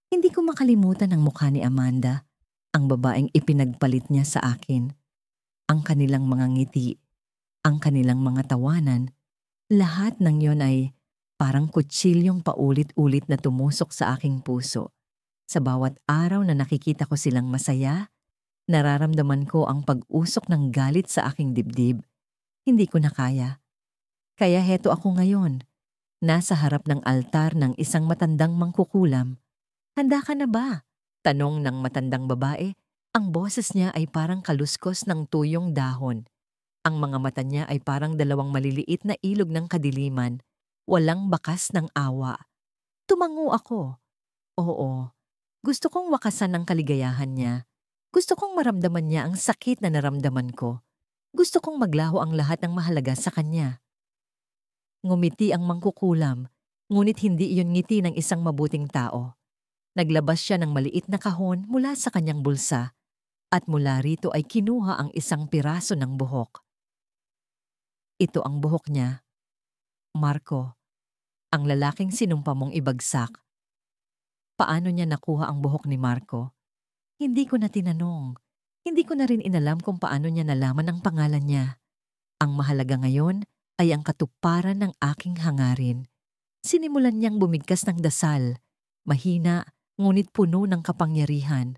Hindi ko makalimutan ang mukha ni Amanda, ang babaeng ipinagpalit niya sa akin. Ang kanilang mga ngiti, ang kanilang mga tawanan, lahat ng yon ay parang kutsilyong paulit-ulit na tumusok sa aking puso. Sa bawat araw na nakikita ko silang masaya, nararamdaman ko ang pag-usok ng galit sa aking dibdib. Hindi ko na kaya. Kaya heto ako ngayon, nasa harap ng altar ng isang matandang mangkukulam. Handa ka na ba? Tanong ng matandang babae. Ang boses niya ay parang kaluskos ng tuyong dahon. Ang mga mata niya ay parang dalawang maliliit na ilog ng kadiliman. walang bakas ng awa. Tumango ako. Oo, gusto kong wakasan ang kaligayahan niya. Gusto kong maramdaman niya ang sakit na naramdaman ko. Gusto kong maglaho ang lahat ng mahalaga sa kanya. Ngumiti ang mangkukulam, ngunit hindi iyon ngiti ng isang mabuting tao. Naglabas siya ng maliit na kahon mula sa kanyang bulsa at mula rito ay kinuha ang isang piraso ng buhok. Ito ang buhok niya, Marco, ang lalaking sinumpa mong ibagsak. Paano niya nakuha ang buhok ni Marco? Hindi ko na tinanong. Hindi ko na rin inalam kung paano niya nalaman ang pangalan niya. Ang mahalaga ngayon ay ang katuparan ng aking hangarin. Sinimulan niyang bumigkas ng dasal. Mahina, ngunit puno ng kapangyarihan.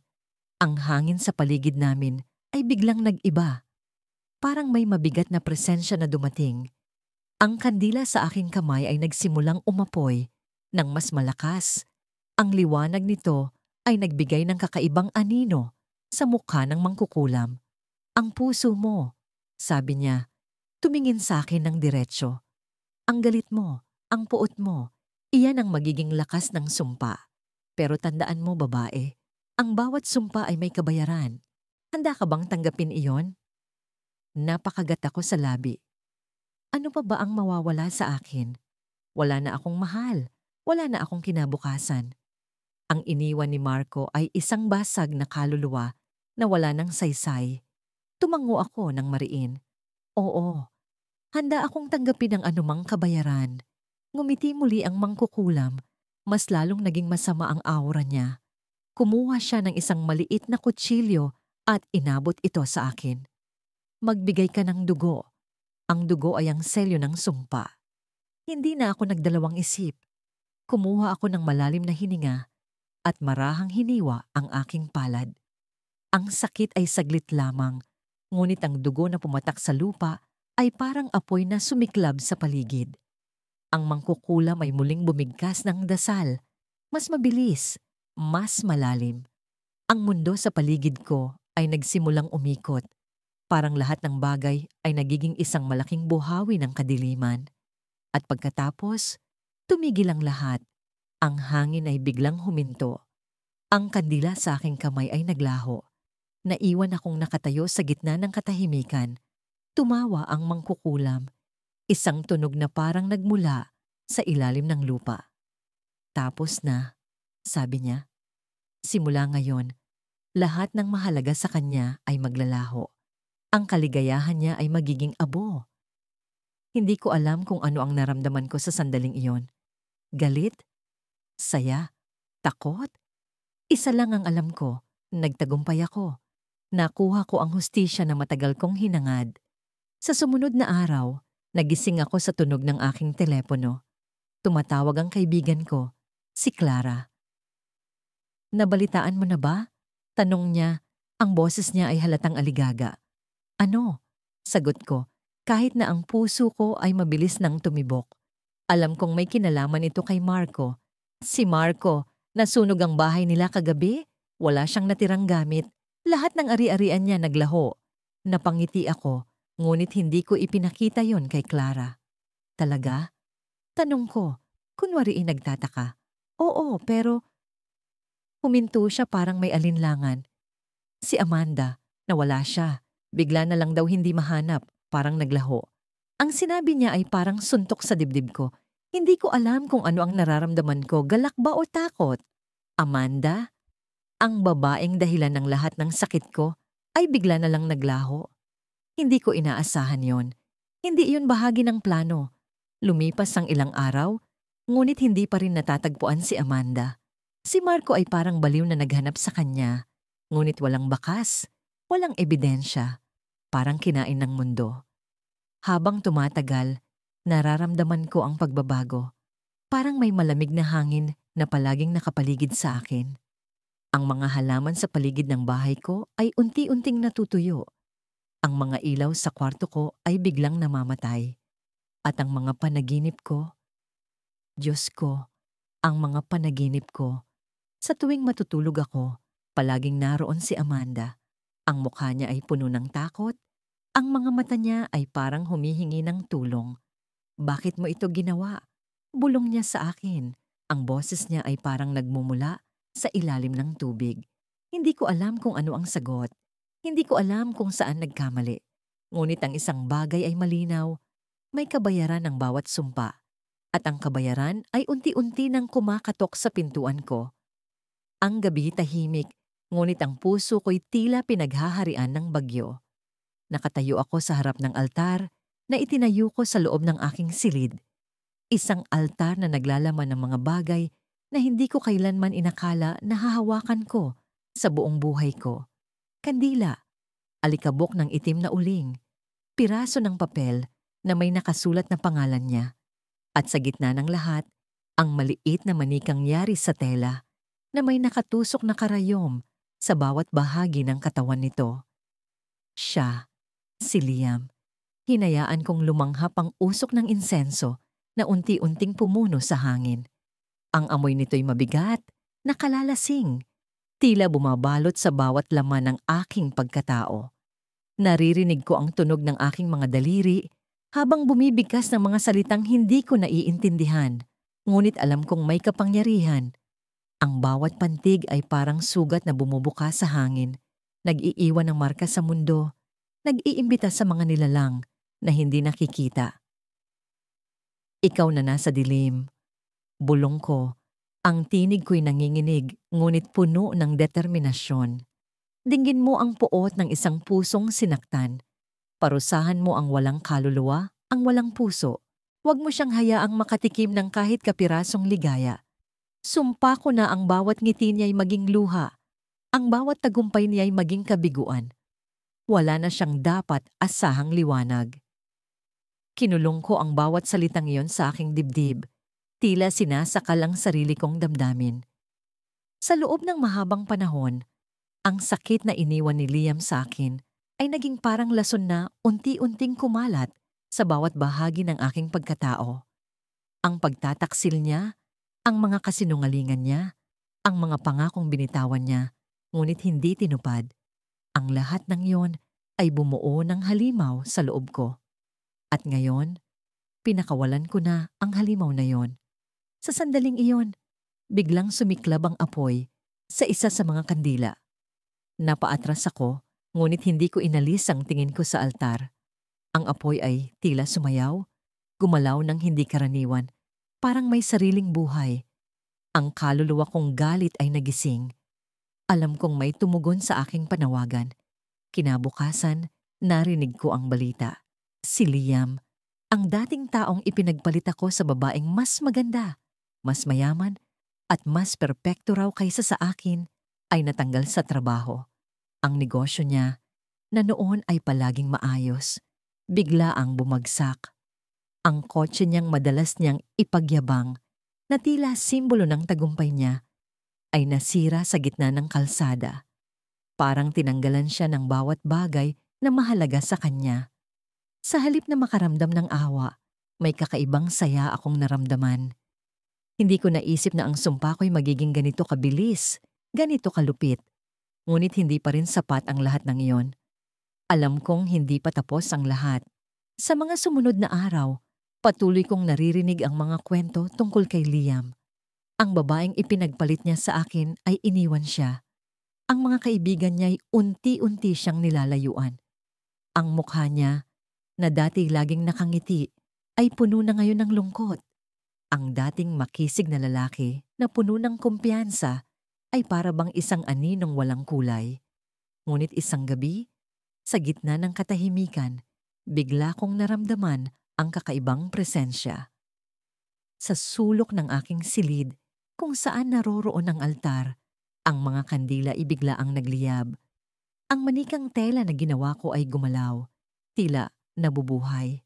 Ang hangin sa paligid namin ay biglang nag-iba. Parang may mabigat na presensya na dumating. Ang kandila sa aking kamay ay nagsimulang umapoy ng mas malakas. Ang liwanag nito ay nagbigay ng kakaibang anino sa mukha ng mangkukulam. Ang puso mo, sabi niya, tumingin sa akin ng diretsyo. Ang galit mo, ang puot mo, iyan ang magiging lakas ng sumpa. Pero tandaan mo, babae, ang bawat sumpa ay may kabayaran. Handa ka bang tanggapin iyon? Napakagat ako sa labi. Ano pa ba ang mawawala sa akin? Wala na akong mahal. Wala na akong kinabukasan. Ang iniwan ni Marco ay isang basag na kaluluwa na wala ng saysay. Tumango ako ng mariin. Oo, handa akong tanggapin ang anumang kabayaran. Ngumiti muli ang mangkukulam. Mas lalong naging masama ang aura niya. Kumuha siya ng isang maliit na kutsilyo at inabot ito sa akin. Magbigay ka ng dugo. Ang dugo ay ang selyo ng sumpa. Hindi na ako nagdalawang isip. Kumuha ako ng malalim na hininga at marahang hiniwa ang aking palad. Ang sakit ay saglit lamang, ngunit ang dugo na pumatak sa lupa ay parang apoy na sumiklab sa paligid. Ang mangkukulam ay muling bumigkas ng dasal. Mas mabilis, mas malalim. Ang mundo sa paligid ko ay nagsimulang umikot. Parang lahat ng bagay ay nagiging isang malaking buhawi ng kadiliman. At pagkatapos, tumigil ang lahat. Ang hangin ay biglang huminto. Ang kandila sa aking kamay ay naglaho. Naiwan akong nakatayo sa gitna ng katahimikan. Tumawa ang mangkukulam. Isang tunog na parang nagmula sa ilalim ng lupa. Tapos na, sabi niya. Simula ngayon, lahat ng mahalaga sa kanya ay maglalaho. Ang kaligayahan niya ay magiging abo. Hindi ko alam kung ano ang naramdaman ko sa sandaling iyon. Galit? Saya? Takot? Isa lang ang alam ko, nagtagumpay ako. Nakuha ko ang hustisya na matagal kong hinangad. Sa sumunod na araw, nagising ako sa tunog ng aking telepono. Tumatawag ang kaibigan ko, si Clara. Nabalitaan mo na ba? Tanong niya, ang boses niya ay halatang aligaga. Ano? Sagot ko, kahit na ang puso ko ay mabilis nang tumibok. Alam kong may kinalaman ito kay Marco. Si Marco, nasunog ang bahay nila kagabi. Wala siyang natirang gamit. Lahat ng ari-arian niya naglaho. Napangiti ako, ngunit hindi ko ipinakita yon kay Clara. Talaga? Tanong ko, kunwari nagtataka. Oo, pero huminto siya parang may alinlangan. Si Amanda, nawala siya. Bigla na lang daw hindi mahanap, parang naglaho. Ang sinabi niya ay parang suntok sa dibdib ko. Hindi ko alam kung ano ang nararamdaman ko, galak ba o takot. Amanda? Ang babaeng dahilan ng lahat ng sakit ko ay bigla na lang naglaho. Hindi ko inaasahan yon. Hindi iyon bahagi ng plano. Lumipas ang ilang araw, ngunit hindi pa rin natatagpuan si Amanda. Si Marco ay parang baliw na naghanap sa kanya, ngunit walang bakas. Walang ebidensya, parang kinain ng mundo. Habang tumatagal, nararamdaman ko ang pagbabago. Parang may malamig na hangin na palaging nakapaligid sa akin. Ang mga halaman sa paligid ng bahay ko ay unti-unting natutuyo. Ang mga ilaw sa kwarto ko ay biglang namamatay. At ang mga panaginip ko, Diyos ko, ang mga panaginip ko. Sa tuwing matutulog ako, palaging naroon si Amanda. Ang mukha niya ay puno ng takot. Ang mga mata niya ay parang humihingi ng tulong. Bakit mo ito ginawa? Bulong niya sa akin. Ang boses niya ay parang nagmumula sa ilalim ng tubig. Hindi ko alam kung ano ang sagot. Hindi ko alam kung saan nagkamali. Ngunit ang isang bagay ay malinaw. May kabayaran ang bawat sumpa. At ang kabayaran ay unti-unti nang kumakatok sa pintuan ko. Ang gabi tahimik, ngunit ang puso ko'y tila pinaghaharian ng bagyo. Nakatayo ako sa harap ng altar na itinayo ko sa loob ng aking silid. Isang altar na naglalaman ng mga bagay na hindi ko kailanman inakala na hahawakan ko sa buong buhay ko. Kandila, alikabok ng itim na uling, piraso ng papel na may nakasulat na pangalan niya. At sa gitna ng lahat, ang maliit na manikang yari sa tela na may nakatusok na karayom sa bawat bahagi ng katawan nito. Siya, si Liam. Hinayaan kong lumanghap ang usok ng insenso na unti-unting pumuno sa hangin. Ang amoy nito'y mabigat, nakalalasing, tila bumabalot sa bawat laman ng aking pagkatao. Naririnig ko ang tunog ng aking mga daliri habang bumibigkas ng mga salitang hindi ko naiintindihan, ngunit alam kong may kapangyarihan. Ang bawat pantig ay parang sugat na bumubuka sa hangin, nag-iiwan ng marka sa mundo, nag-iimbita sa mga nilalang na hindi nakikita. Ikaw na nasa dilim, bulong ko, ang tinig ko'y nanginginig ngunit puno ng determinasyon. Dinggin mo ang puot ng isang pusong sinaktan. Parusahan mo ang walang kaluluwa, ang walang puso. Huwag mo siyang hayaang makatikim ng kahit kapirasong ligaya. Sumpa ko na ang bawat ngiti niya'y maging luha, ang bawat tagumpay niya'y maging kabiguan. Wala na siyang dapat asahang liwanag. Kinulong ko ang bawat salitang iyon sa aking dibdib, tila sinasakal ang sarili kong damdamin. Sa loob ng mahabang panahon, ang sakit na iniwan ni Liam sa akin ay naging parang lason na unti-unting kumalat sa bawat bahagi ng aking pagkatao. Ang pagtataksil niya, ang mga kasinungalingan niya, ang mga pangakong binitawan niya, ngunit hindi tinupad. Ang lahat ng iyon ay bumuo ng halimaw sa loob ko. At ngayon, pinakawalan ko na ang halimaw na iyon. Sa sandaling iyon, biglang sumiklab ang apoy sa isa sa mga kandila. Napaatras ako, ngunit hindi ko inalis ang tingin ko sa altar. Ang apoy ay tila sumayaw, gumalaw ng hindi karaniwan, parang may sariling buhay. Ang kaluluwa kong galit ay nagising. Alam kong may tumugon sa aking panawagan. Kinabukasan, narinig ko ang balita. Si Liam, ang dating taong ipinagpalit ako sa babaeng mas maganda, mas mayaman, at mas perpekto raw kaysa sa akin, ay natanggal sa trabaho. Ang negosyo niya, na noon ay palaging maayos, bigla ang bumagsak. Ang kotse niyang madalas niyang ipagyabang, na tila simbolo ng tagumpay niya, ay nasira sa gitna ng kalsada. Parang tinanggalan siya ng bawat bagay na mahalaga sa kanya. Sa halip na makaramdam ng awa, may kakaibang saya akong naramdaman. Hindi ko naisip na ang sumpa ko'y magiging ganito kabilis, ganito kalupit. Ngunit hindi pa rin sapat ang lahat ng iyon. Alam kong hindi pa tapos ang lahat. Sa mga sumunod na araw, patuloy kong naririnig ang mga kwento tungkol kay Liam. Ang babaeng ipinagpalit niya sa akin ay iniwan siya. Ang mga kaibigan niya'y unti-unti siyang nilalayuan. Ang mukha niya, na dati laging nakangiti, ay puno na ngayon ng lungkot. Ang dating makisig na lalaki na puno ng kumpiyansa ay para bang isang aninong walang kulay. Ngunit isang gabi, sa gitna ng katahimikan, bigla kong naramdaman ang kakaibang presensya. Sa sulok ng aking silid, kung saan naroroon ang altar, ang mga kandila ibigla ang nagliyab. Ang manikang tela na ginawa ko ay gumalaw, tila nabubuhay.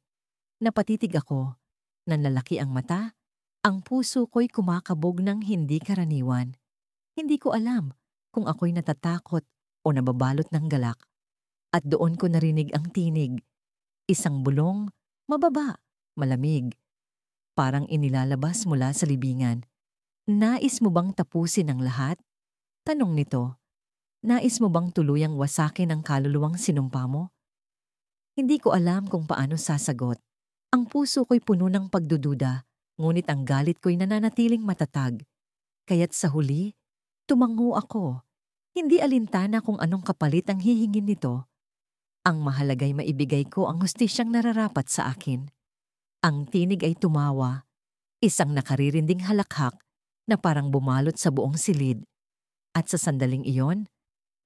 Napatitig ako, nanlalaki ang mata, ang puso ko'y kumakabog ng hindi karaniwan. Hindi ko alam kung ako'y natatakot o nababalot ng galak. At doon ko narinig ang tinig. Isang bulong, mababa, malamig. Parang inilalabas mula sa libingan. Nais mo bang tapusin ang lahat? Tanong nito. Nais mo bang tuluyang wasakin ang kaluluwang sinumpa mo? Hindi ko alam kung paano sasagot. Ang puso ko'y puno ng pagdududa ngunit ang galit ko'y nananatiling matatag. Kaya't sa huli, tumango ako. Hindi alintana kung anong kapalit ang hihingin nito. Ang mahalaga'y maibigay ko ang hustisyang nararapat sa akin. Ang tinig ay tumawa, isang nakaririnding halakhak na parang bumalot sa buong silid. At sa sandaling iyon,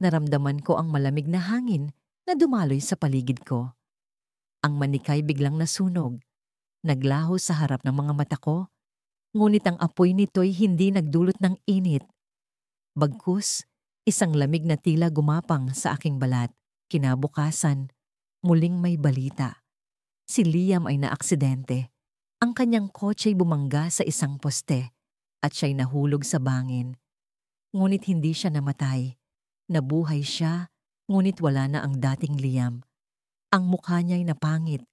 naramdaman ko ang malamig na hangin na dumaloy sa paligid ko. Ang manikay biglang nasunog, naglaho sa harap ng mga mata ko, ngunit ang apoy nito'y hindi nagdulot ng init. Bagkus, isang lamig na tila gumapang sa aking balat. Kinabukasan, muling may balita. Si Liam ay naaksidente. Ang kanyang kotsey bumangga sa isang poste at siya'y nahulog sa bangin. Ngunit hindi siya namatay. Nabuhay siya, ngunit wala na ang dating Liam. Ang mukha niya'y napangit.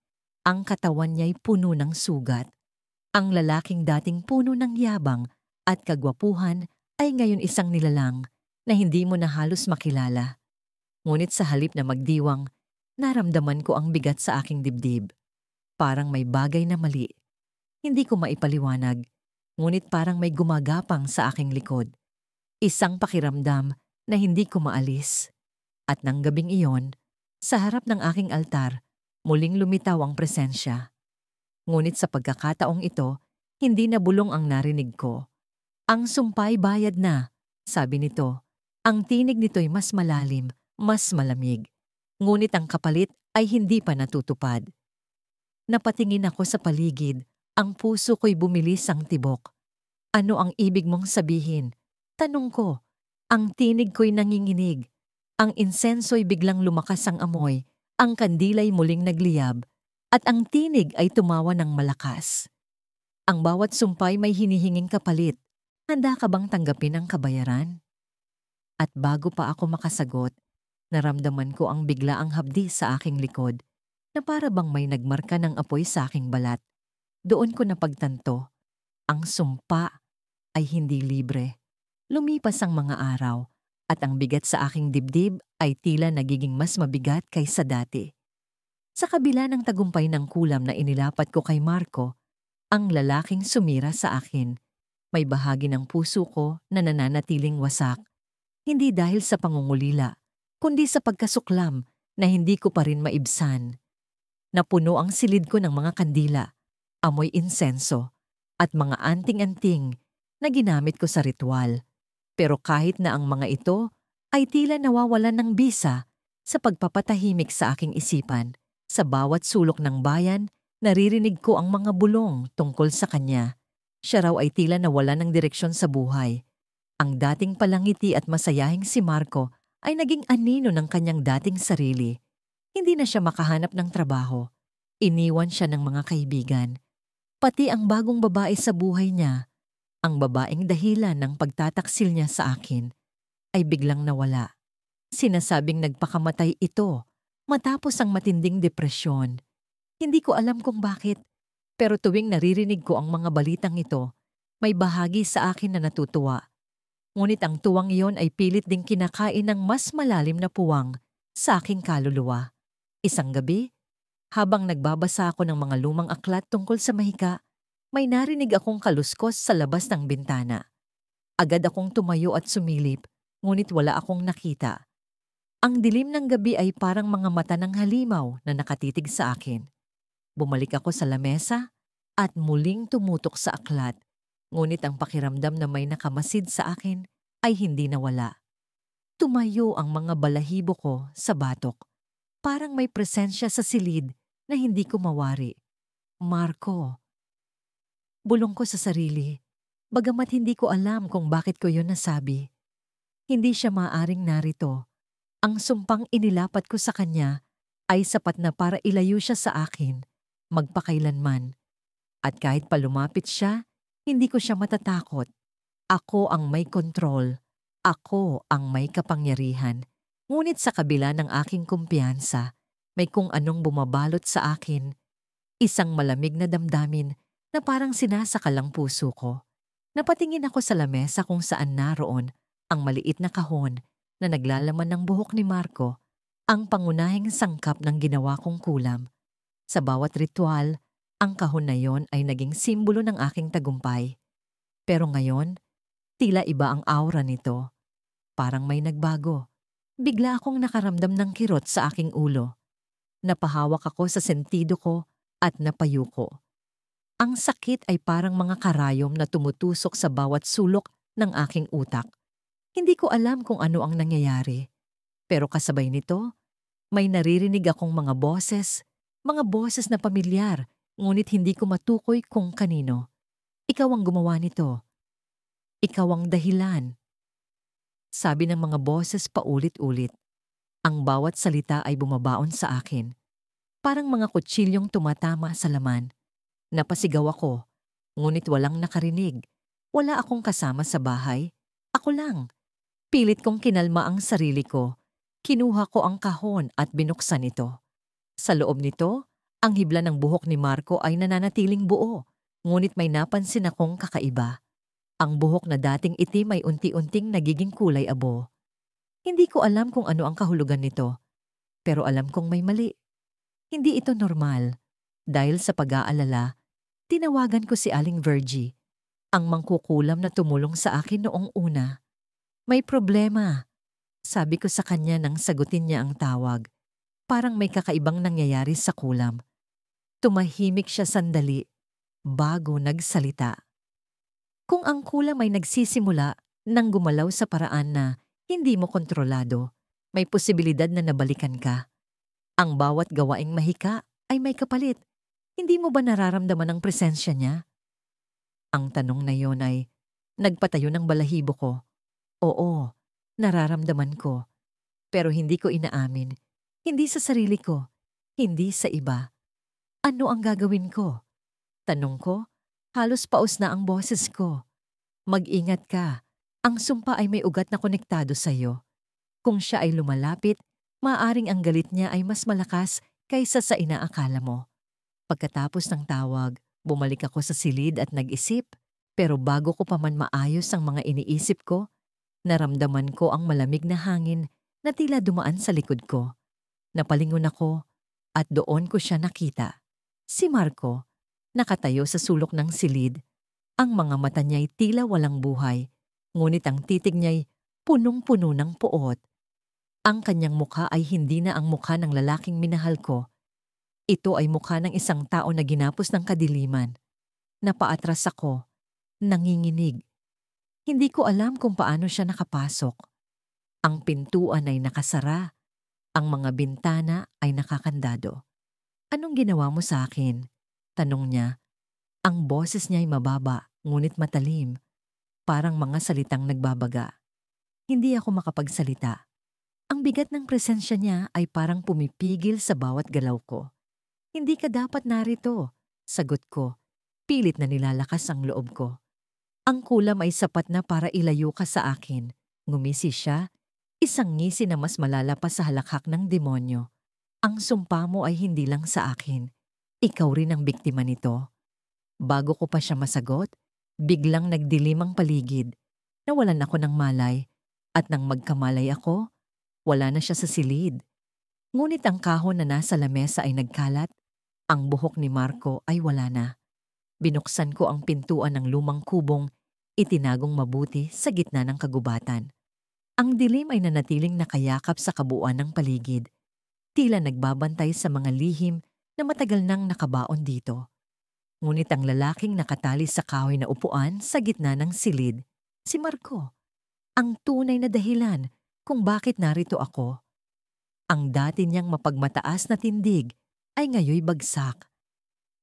Ang katawan niya'y puno ng sugat. Ang lalaking dating puno ng yabang at kagwapuhan ay ngayon isang nilalang na hindi mo na halos makilala. Ngunit sa halip na magdiwang, naramdaman ko ang bigat sa aking dibdib. Parang may bagay na mali. Hindi ko maipaliwanag, ngunit parang may gumagapang sa aking likod. Isang pakiramdam na hindi ko maalis. At nang gabing iyon, sa harap ng aking altar, muling lumitaw ang presensya. Ngunit sa pagkakataong ito, hindi na bulong ang narinig ko. Ang sumpay bayad na, sabi nito. Ang tinig nito'y mas malalim, mas malamig. Ngunit ang kapalit ay hindi pa natutupad. Napatingin ako sa paligid, ang puso ko'y bumilis ang tibok. Ano ang ibig mong sabihin? Tanong ko. Ang tinig ko'y nanginginig. Ang insenso'y biglang lumakas ang amoy, ang kandila'y muling nagliyab, at ang tinig ay tumawa ng malakas. Ang bawat sumpay may hinihinging kapalit. Handa ka bang tanggapin ang kabayaran? At bago pa ako makasagot, naramdaman ko ang biglaang hapdi sa aking likod na para bang may nagmarka ng apoy sa aking balat. Doon ko napagtanto, ang sumpa ay hindi libre. Lumipas ang mga araw at ang bigat sa aking dibdib ay tila nagiging mas mabigat kaysa dati. Sa kabila ng tagumpay ng kulam na inilapat ko kay Marco, ang lalaking sumira sa akin. May bahagi ng puso ko na nananatiling wasak. Hindi dahil sa pangungulila, kundi sa pagkasuklam na hindi ko pa rin maibsan. Napuno ang silid ko ng mga kandila, amoy insenso, at mga anting-anting na ginamit ko sa ritual. Pero kahit na ang mga ito ay tila nawawalan ng bisa sa pagpapatahimik sa aking isipan, sa bawat sulok ng bayan, naririnig ko ang mga bulong tungkol sa kanya. Siya raw ay tila nawalan ng direksyon sa buhay. Ang dating palangiti at masayahing si Marco ay naging anino ng kanyang dating sarili. Hindi na siya makahanap ng trabaho. Iniwan siya ng mga kaibigan. Pati ang bagong babae sa buhay niya, ang babaeng dahilan ng pagtataksil niya sa akin, ay biglang nawala. Sinasabing nagpakamatay ito matapos ang matinding depresyon. Hindi ko alam kung bakit, pero tuwing naririnig ko ang mga balitang ito, may bahagi sa akin na natutuwa. Ngunit ang tuwang iyon ay pilit ding kinakain ng mas malalim na puwang sa aking kaluluwa. Isang gabi, habang nagbabasa ako ng mga lumang aklat tungkol sa mahika, may narinig akong kaluskos sa labas ng bintana. Agad akong tumayo at sumilip, ngunit wala akong nakita. Ang dilim ng gabi ay parang mga mata ng halimaw na nakatitig sa akin. Bumalik ako sa lamesa at muling tumutok sa aklat. Ngunit ang pakiramdam na may nakamasid sa akin ay hindi nawala. Tumayo ang mga balahibo ko sa batok. Parang may presensya sa silid na hindi ko mawari. Marco. Bulong ko sa sarili, bagamat hindi ko alam kung bakit ko yun nasabi. Hindi siya maaaring narito. Ang sumpang inilapat ko sa kanya ay sapat na para ilayo siya sa akin, magpakailanman. At kahit pa lumapit siya, hindi ko siya matatakot. Ako ang may kontrol. Ako ang may kapangyarihan. Ngunit sa kabila ng aking kumpiyansa, may kung anong bumabalot sa akin. Isang malamig na damdamin na parang sinasakal ang puso ko. Napatingin ako sa lamesa kung saan naroon ang maliit na kahon na naglalaman ng buhok ni Marco, ang pangunahing sangkap ng ginawa kong kulam. Sa bawat ritual, Ang kahon na yon ay naging simbolo ng aking tagumpay. Pero ngayon, tila iba ang aura nito. Parang may nagbago. Bigla akong nakaramdam ng kirot sa aking ulo. Napahawak ako sa sentido ko at napayuko. Ang sakit ay parang mga karayom na tumutusok sa bawat sulok ng aking utak. Hindi ko alam kung ano ang nangyayari. Pero kasabay nito, may naririnig akong mga boses na pamilyar, ngunit hindi ko matukoy kung kanino. Ikaw ang gumawa nito. Ikaw ang dahilan. Sabi ng mga boses paulit-ulit. Ang bawat salita ay bumabaon sa akin. Parang mga kutsilyong tumatama sa laman. Napasigaw ako, ngunit walang nakarinig. Wala akong kasama sa bahay. Ako lang. Pilit kong kinalma ang sarili ko. Kinuha ko ang kahon at binuksan ito. Sa loob nito, ang hibla ng buhok ni Marco ay nananatiling buo, ngunit may napansin akong kakaiba. Ang buhok na dating itim ay unti-unting nagiging kulay abo. Hindi ko alam kung ano ang kahulugan nito, pero alam kong may mali. Hindi ito normal. Dahil sa pag-aalala, tinawagan ko si Aling Virgie, ang mangkukulam na tumulong sa akin noong una. May problema, sabi ko sa kanya nang sagutin niya ang tawag. Parang may kakaibang nangyayari sa kulam. Tumahimik siya sandali, bago nagsalita. Kung ang kulam ay nagsisimula nang gumalaw sa paraan na hindi mo kontrolado, may posibilidad na nabalikan ka. Ang bawat gawaing mahika ay may kapalit. Hindi mo ba nararamdaman ang presensya niya? Ang tanong na yon ay nagpatayo ng balahibo ko. Oo, nararamdaman ko. Pero hindi ko inaamin. Hindi sa sarili ko. Hindi sa iba. Ano ang gagawin ko? Tanong ko, halos paus na ang boses ko. Mag-ingat ka. Ang sumpa ay may ugat na konektado sa iyo. Kung siya ay lumalapit, maaring ang galit niya ay mas malakas kaysa sa inaakala mo. Pagkatapos ng tawag, bumalik ako sa silid at nag-isip. Pero bago ko pa man maayos ang mga iniisip ko, naramdaman ko ang malamig na hangin na tila dumaan sa likod ko. Napalingon ako at doon ko siya nakita. Si Marco, nakatayo sa sulok ng silid. Ang mga mata niya'y tila walang buhay, ngunit ang titig niya'y punong-puno ng puot. Ang kanyang mukha ay hindi na ang mukha ng lalaking minahal ko. Ito ay mukha ng isang tao na ginapos ng kadiliman. Napaatras ako, nanginginig. Hindi ko alam kung paano siya nakapasok. Ang pintuan ay nakasara. Ang mga bintana ay nakakandado. Anong ginawa mo sa akin? Tanong niya. Ang boses niya ay mababa, ngunit matalim. Parang mga salitang nagbabaga. Hindi ako makapagsalita. Ang bigat ng presensya niya ay parang pumipigil sa bawat galaw ko. Hindi ka dapat narito, sagot ko. Pilit na nilalakas ang loob ko. Ang kulam ay sapat na para ilayo ka sa akin. Ngumisi siya, isang ngisi na mas malala pa sa halakhak ng demonyo. Ang sumpa mo ay hindi lang sa akin. Ikaw rin ang biktima nito. Bago ko pa siya masagot, biglang nagdilim ang paligid. Nawalan ako ng malay, at nang magkamalay ako, wala na siya sa silid. Ngunit ang kahon na nasa lamesa ay nagkalat. Ang buhok ni Marco ay wala na. Binuksan ko ang pintuan ng lumang kubong, itinagong mabuti sa gitna ng kagubatan. Ang dilim ay nanatiling nakayakap sa kabuuan ng paligid. Tila nagbabantay sa mga lihim na matagal nang nakabaon dito. Ngunit ang lalaking nakatali sa kahoy na upuan sa gitna ng silid, si Marco, ang tunay na dahilan kung bakit narito ako. Ang dati niyang mapagmataas na tindig ay ngayoy bagsak.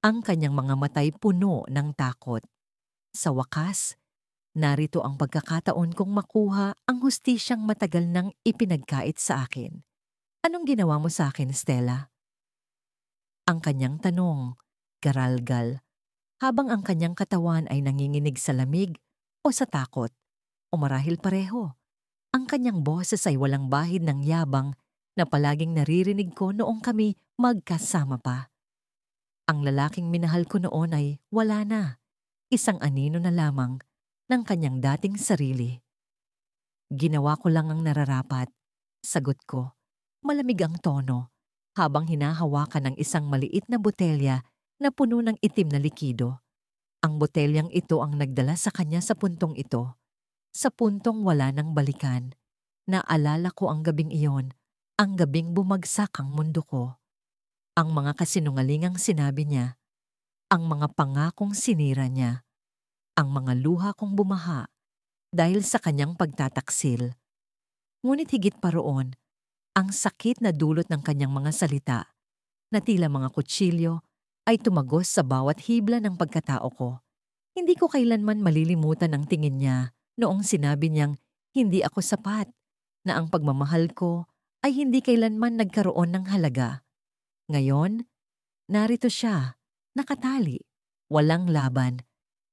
Ang kanyang mga matay puno ng takot. Sa wakas, narito ang pagkakataon kong makuha ang hustisyang matagal nang ipinagkait sa akin. Anong ginawa mo sa akin, Stella? Ang kanyang tanong, garalgal, habang ang kanyang katawan ay nanginginig sa lamig o sa takot, o marahil pareho. Ang kanyang boses ay walang bahid ng yabang na palaging naririnig ko noong kami magkasama pa. Ang lalaking minahal ko noon ay wala na, isang anino na lamang ng kanyang dating sarili. Ginawa ko lang ang nararapat, sagot ko. Malamig ang tono, habang hinahawakan ng isang maliit na botelya na puno ng itim na likido. Ang botelyang ito ang nagdala sa kanya sa puntong ito, sa puntong wala nang balikan. Naalala ko ang gabing iyon, ang gabing bumagsak ang mundo ko. Ang mga kasinungalingang sinabi niya, ang mga pangakong sinira niya, ang mga luha kong bumaha dahil sa kanyang pagtataksil. Ngunit higit pa roon, ang sakit na dulot ng kanyang mga salita, na tila mga kutsilyo, ay tumagos sa bawat hibla ng pagkatao ko. Hindi ko kailanman malilimutan ang tingin niya noong sinabi niyang hindi ako sapat, na ang pagmamahal ko ay hindi kailanman nagkaroon ng halaga. Ngayon, narito siya, nakatali, walang laban,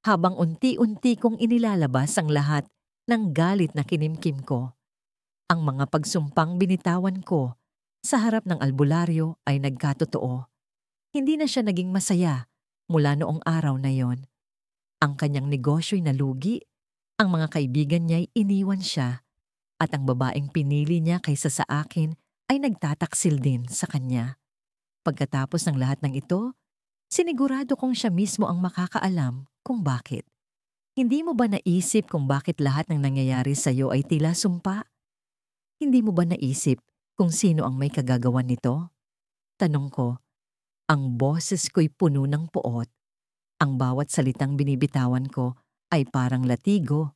habang unti-unti kong inilalabas ang lahat ng galit na kinimkim ko. Ang mga pagsumpang binitawan ko sa harap ng albularyo ay nagkatotoo. Hindi na siya naging masaya mula noong araw na yon. Ang kanyang negosyo'y nalugi, ang mga kaibigan niya'y iniwan siya, at ang babaeng pinili niya kaysa sa akin ay nagtataksil din sa kanya. Pagkatapos ng lahat ng ito, sinigurado kong siya mismo ang makakaalam kung bakit. Hindi mo ba naisip kung bakit lahat ng nangyayari sa iyo ay tila sumpa? Hindi mo ba naisip kung sino ang may kagagawan nito? Tanong ko, ang boses ko'y puno ng poot. Ang bawat salitang binibitawan ko ay parang latigo,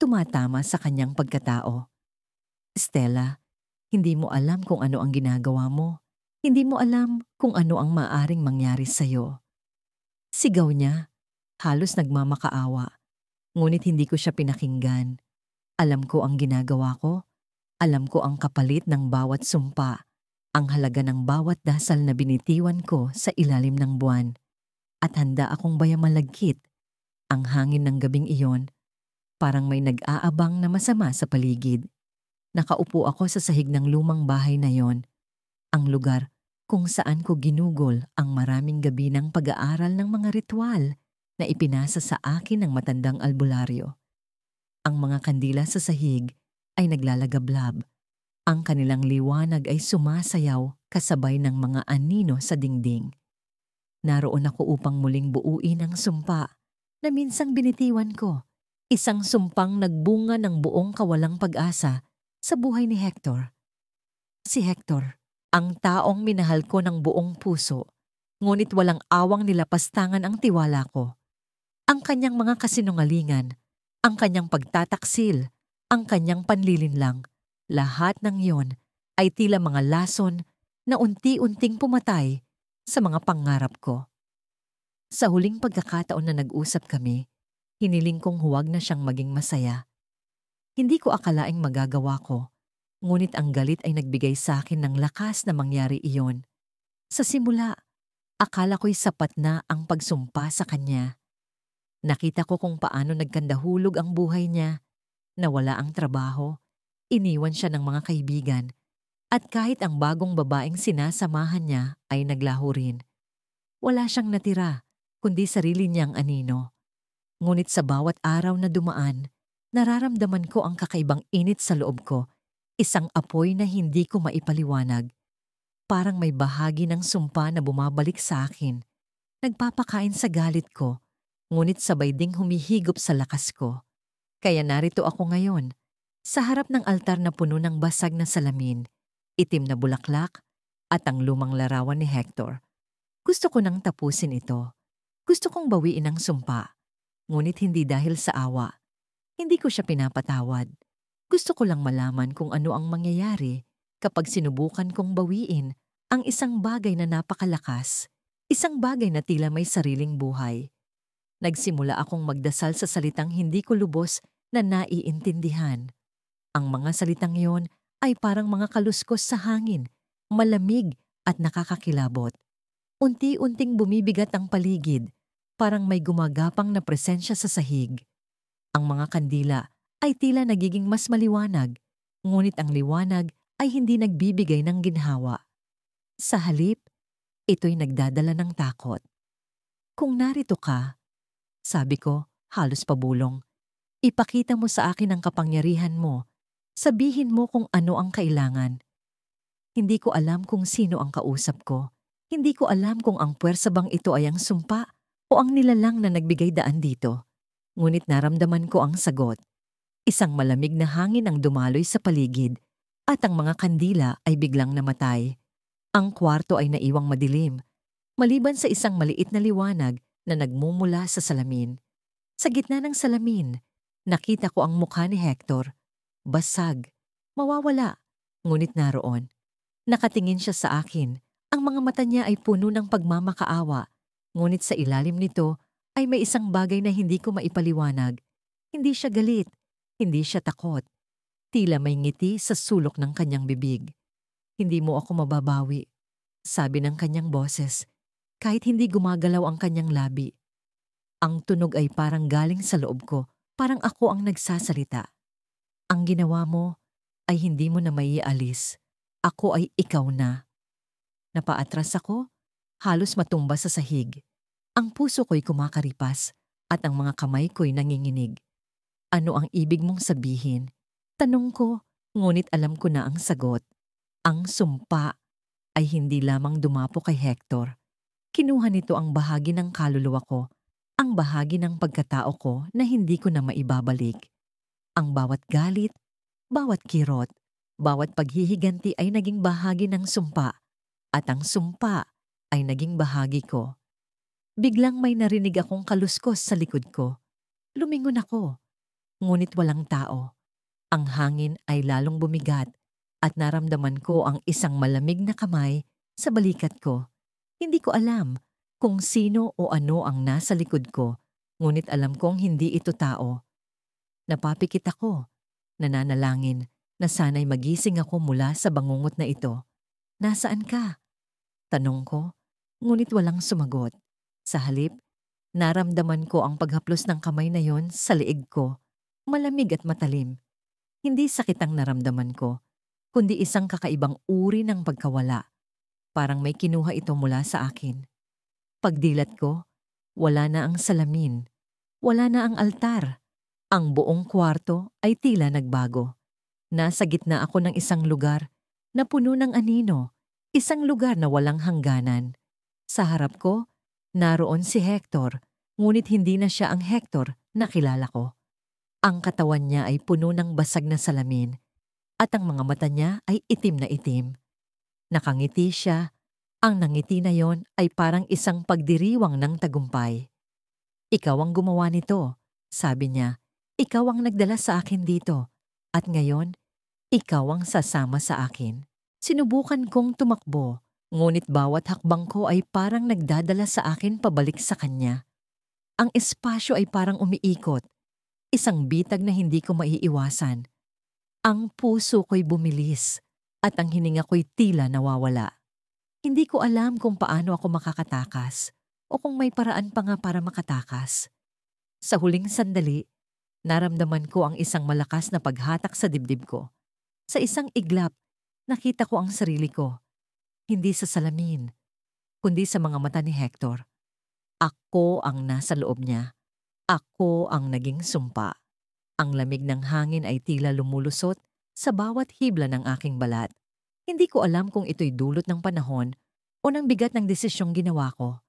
tumatama sa kanyang pagkatao. Stella, hindi mo alam kung ano ang ginagawa mo. Hindi mo alam kung ano ang maaring mangyari sa'yo. Sigaw niya, halos nagmamakaawa. Ngunit hindi ko siya pinakinggan. Alam ko ang ginagawa ko. Alam ko ang kapalit ng bawat sumpa, ang halaga ng bawat dasal na binitiwan ko sa ilalim ng buwan. At handa akong bayamalagkit. Ang hangin ng gabing iyon, parang may nag-aabang na masama sa paligid. Nakaupo ako sa sahig ng lumang bahay na yon, ang lugar kung saan ko ginugol ang maraming gabi ng pag-aaral ng mga ritual na ipinasa sa akin ng matandang albularyo. Ang mga kandila sa sahig ay naglalagablab. Ang kanilang liwanag ay sumasayaw kasabay ng mga anino sa dingding. Naroon ako upang muling buuin ang sumpa na minsang binitiwan ko, isang sumpang nagbunga ng buong kawalang pag-asa sa buhay ni Hector. Si Hector, ang taong minahal ko ng buong puso, ngunit walang awang nilapastangan ang tiwala ko. Ang kanyang mga kasinungalingan, ang kanyang pagtataksil, ang kanyang panlilinlang, lahat ng iyon ay tila mga lason na unti-unting pumatay sa mga pangarap ko. Sa huling pagkakataon na nag-usap kami, hiniling kong huwag na siyang maging masaya. Hindi ko akalaing magagawa ko, ngunit ang galit ay nagbigay sa akin ng lakas na mangyari iyon. Sa simula, akala ko'y sapat na ang pagsumpa sa kanya. Nakita ko kung paano nagkandahulog ang buhay niya, nawala ang trabaho, iniwan siya ng mga kaibigan, at kahit ang bagong babaeng sinasamahan niya ay naglaho rin. Wala siyang natira, kundi sarili niyang anino. Ngunit sa bawat araw na dumaan, nararamdaman ko ang kakaibang init sa loob ko, isang apoy na hindi ko maipaliwanag. Parang may bahagi ng sumpa na bumabalik sa akin, nagpapakain sa galit ko, ngunit sabay ding humihigop sa lakas ko. Kaya narito ako ngayon, sa harap ng altar na puno ng basag na salamin, itim na bulaklak, at ang lumang larawan ni Hector. Gusto ko nang tapusin ito. Gusto kong bawiin ang sumpa, ngunit hindi dahil sa awa. Hindi ko siya pinapatawad. Gusto ko lang malaman kung ano ang mangyayari kapag sinubukan kong bawiin ang isang bagay na napakalakas, isang bagay na tila may sariling buhay. Nagsimula akong magdasal sa salitang hindi ko lubos na naiintindihan. Ang mga salitang iyon ay parang mga kaluskos sa hangin, malamig at nakakakilabot. Unti-unting bumibigat ang paligid, parang may gumagapang na presensya sa sahig. Ang mga kandila ay tila nagiging mas maliwanag, ngunit ang liwanag ay hindi nagbibigay ng ginhawa. Sa halip, ito'y nagdadala ng takot. Kung narito ka, sabi ko, halos pabulong, ipakita mo sa akin ang kapangyarihan mo, sabihin mo kung ano ang kailangan. Hindi ko alam kung sino ang kausap ko, Hindi ko alam kung ang puwersa bang ito ay ang sumpa o ang nilalang na nagbigay daan dito. Ngunit naramdaman ko ang sagot. Isang malamig na hangin ang dumaloy sa paligid at ang mga kandila ay biglang namatay. Ang kwarto ay naiwang madilim, maliban sa isang maliit na liwanag na nagmumula sa salamin. Sa gitna ng salamin, nakita ko ang mukha ni Hector. Basag, mawawala, ngunit naroon. Nakatingin siya sa akin. Ang mga mata niya ay puno ng pagmamakaawa, ngunit sa ilalim nito ay may isang bagay na hindi ko maipaliwanag. Hindi siya galit, hindi siya takot. Tila may ngiti sa sulok ng kanyang bibig. Hindi mo ako mababawi, sabi ng kanyang boses, kahit hindi gumagalaw ang kanyang labi. Ang tunog ay parang galing sa loob ko, parang ako ang nagsasalita. Ang ginawa mo ay hindi mo na maialis. Ako ay ikaw na. Napaatras ako, halos matumba sa sahig. Ang puso ko'y kumakaripas at ang mga kamay ko'y nanginginig. Ano ang ibig mong sabihin? Tanong ko, ngunit alam ko na ang sagot. Ang sumpa ay hindi lamang dumapo kay Hector. Kinuha nito ang bahagi ng kaluluwa ko, ang bahagi ng pagkatao ko na hindi ko na maibabalik. Ang bawat galit, bawat kirot, bawat paghihiganti ay naging bahagi ng sumpa. At ang sumpa ay naging bahagi ko. Biglang may narinig akong kaluskos sa likod ko. Lumingon ako, ngunit walang tao. Ang hangin ay lalong bumigat at naramdaman ko ang isang malamig na kamay sa balikat ko. Hindi ko alam kung sino o ano ang nasa likod ko, ngunit alam kong hindi ito tao. Napapikit ako, nananalangin na sana'y magising ako mula sa bangungot na ito. Nasaan ka? Tanong ko, ngunit walang sumagot. Sa halip, naramdaman ko ang paghaplos ng kamay na yon sa liig ko. Malamig at matalim. Hindi sakit ang naramdaman ko, kundi isang kakaibang uri ng pagkawala. Parang may kinuha ito mula sa akin. Pagdilat ko, wala na ang salamin. Wala na ang altar. Ang buong kwarto ay tila nagbago. Nasa gitna ako ng isang lugar na puno ng anino. Isang lugar na walang hangganan. Sa harap ko, naroon si Hector, ngunit hindi na siya ang Hector na kilala ko. Ang katawan niya ay puno ng basag na salamin, at ang mga mata niya ay itim na itim. Nakangiti siya, ang nangiti na yon ay parang isang pagdiriwang ng tagumpay. Ikaw ang gumawa nito, sabi niya. Ikaw ang nagdala sa akin dito, at ngayon, ikaw ang sasama sa akin. Sinubukan kong tumakbo, ngunit bawat hakbang ko ay parang nagdadala sa akin pabalik sa kanya. Ang espasyo ay parang umiikot, isang bitag na hindi ko maiiwasan. Ang puso ko'y bumilis at ang hininga ko'y tila nawawala. Hindi ko alam kung paano ako makakatakas o kung may paraan pa nga para makatakas. Sa huling sandali, naramdaman ko ang isang malakas na paghatak sa dibdib ko. Sa isang iglap, nakita ko ang sarili ko, hindi sa salamin, kundi sa mga mata ni Hector. Ako ang nasa loob niya. Ako ang naging sumpa. Ang lamig ng hangin ay tila lumulusot sa bawat hibla ng aking balat. Hindi ko alam kung ito'y dulot ng panahon o ng bigat ng desisyong ginawa ko.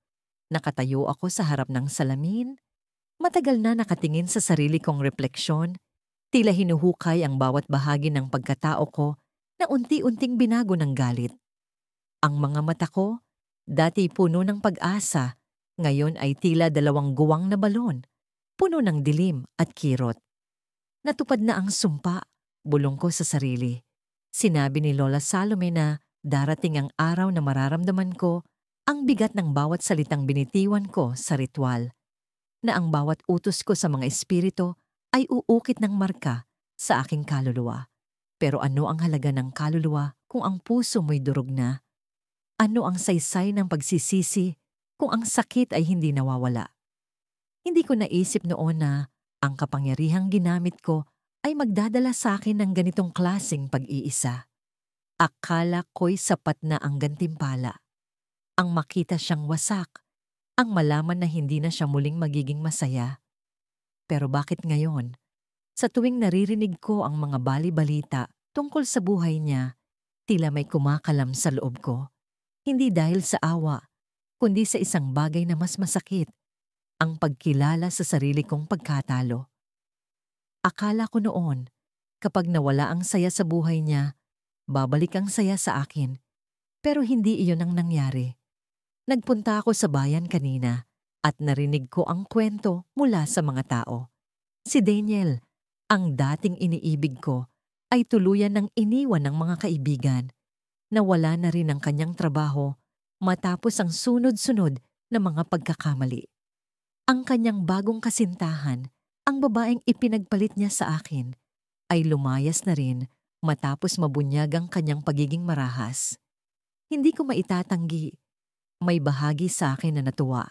Nakatayo ako sa harap ng salamin. Matagal na nakatingin sa sarili kong refleksyon. Tila hinuhukay ang bawat bahagi ng pagkatao ko na unti-unting binago ng galit. Ang mga mata ko, dati puno ng pag-asa, ngayon ay tila dalawang guwang na balon, puno ng dilim at kirot. Natupad na ang sumpa, bulong ko sa sarili. Sinabi ni Lola Salome na darating ang araw na mararamdaman ko ang bigat ng bawat salitang binitiwan ko sa ritual, na ang bawat utos ko sa mga espiritu ay uukit ng marka sa aking kaluluwa. Pero ano ang halaga ng kaluluwa kung ang puso mo'y durog na? Ano ang saysay ng pagsisisi kung ang sakit ay hindi nawawala? Hindi ko naisip noon na ang kapangyarihang ginamit ko ay magdadala sa akin ng ganitong klaseng pag-iisa. Akala ko'y sapat na ang gantimpala. Ang makita siyang wasak, ang malaman na hindi na siya muling magiging masaya. Pero bakit ngayon? Sa tuwing naririnig ko ang mga bali-balita tungkol sa buhay niya, tila may kumakalam sa loob ko. Hindi dahil sa awa, kundi sa isang bagay na mas masakit, ang pagkilala sa sarili kong pagkatalo. Akala ko noon, kapag nawala ang saya sa buhay niya, babalik ang saya sa akin. Pero hindi iyon ang nangyari. Nagpunta ako sa bayan kanina at narinig ko ang kwento mula sa mga tao. Si Daniel, ang dating iniibig ko, ay tuluyan ng iniwan ng mga kaibigan. Nawala na rin ang kanyang trabaho matapos ang sunod-sunod na mga pagkakamali. Ang kanyang bagong kasintahan, ang babaeng ipinagpalit niya sa akin, ay lumayas na rin matapos mabunyag ang kanyang pagiging marahas. Hindi ko maitatanggi, may bahagi sa akin na natuwa.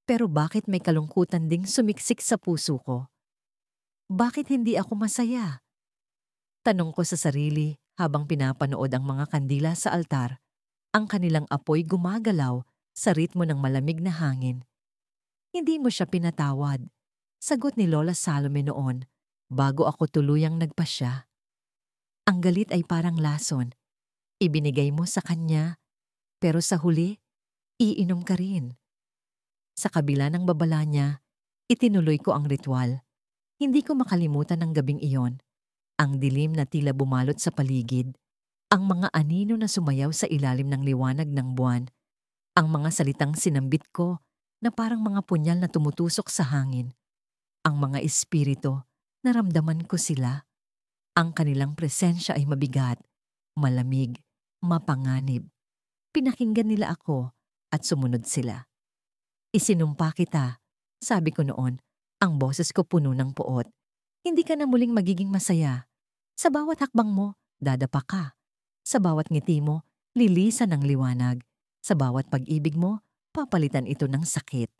Pero bakit may kalungkutan ding sumiksik sa puso ko? Bakit hindi ako masaya? Tanong ko sa sarili habang pinapanood ang mga kandila sa altar. Ang kanilang apoy gumagalaw sa ritmo ng malamig na hangin. Hindi mo siya pinatawad. Sagot ni Lola Salome noon bago ako tuluyang nagpasya. Ang galit ay parang lason. Ibinigay mo sa kanya, pero sa huli, iinom ka rin. Sa kabila ng babala niya, itinuloy ko ang ritual. Hindi ko makalimutan ang gabing iyon. Ang dilim na tila bumalot sa paligid. Ang mga anino na sumayaw sa ilalim ng liwanag ng buwan. Ang mga salitang sinambit ko na parang mga punyal na tumutusok sa hangin. Ang mga espiritu, naramdaman ko sila. Ang kanilang presensya ay mabigat, malamig, mapanganib. Pinakinggan nila ako at sumunod sila. Isinumpa kita, sabi ko noon, ang boses ko puno ng puot. Hindi ka na muling magiging masaya. Sa bawat hakbang mo, dadapa ka. Sa bawat ngiti mo, lilisan ng liwanag. Sa bawat pag-ibig mo, papalitan ito ng sakit.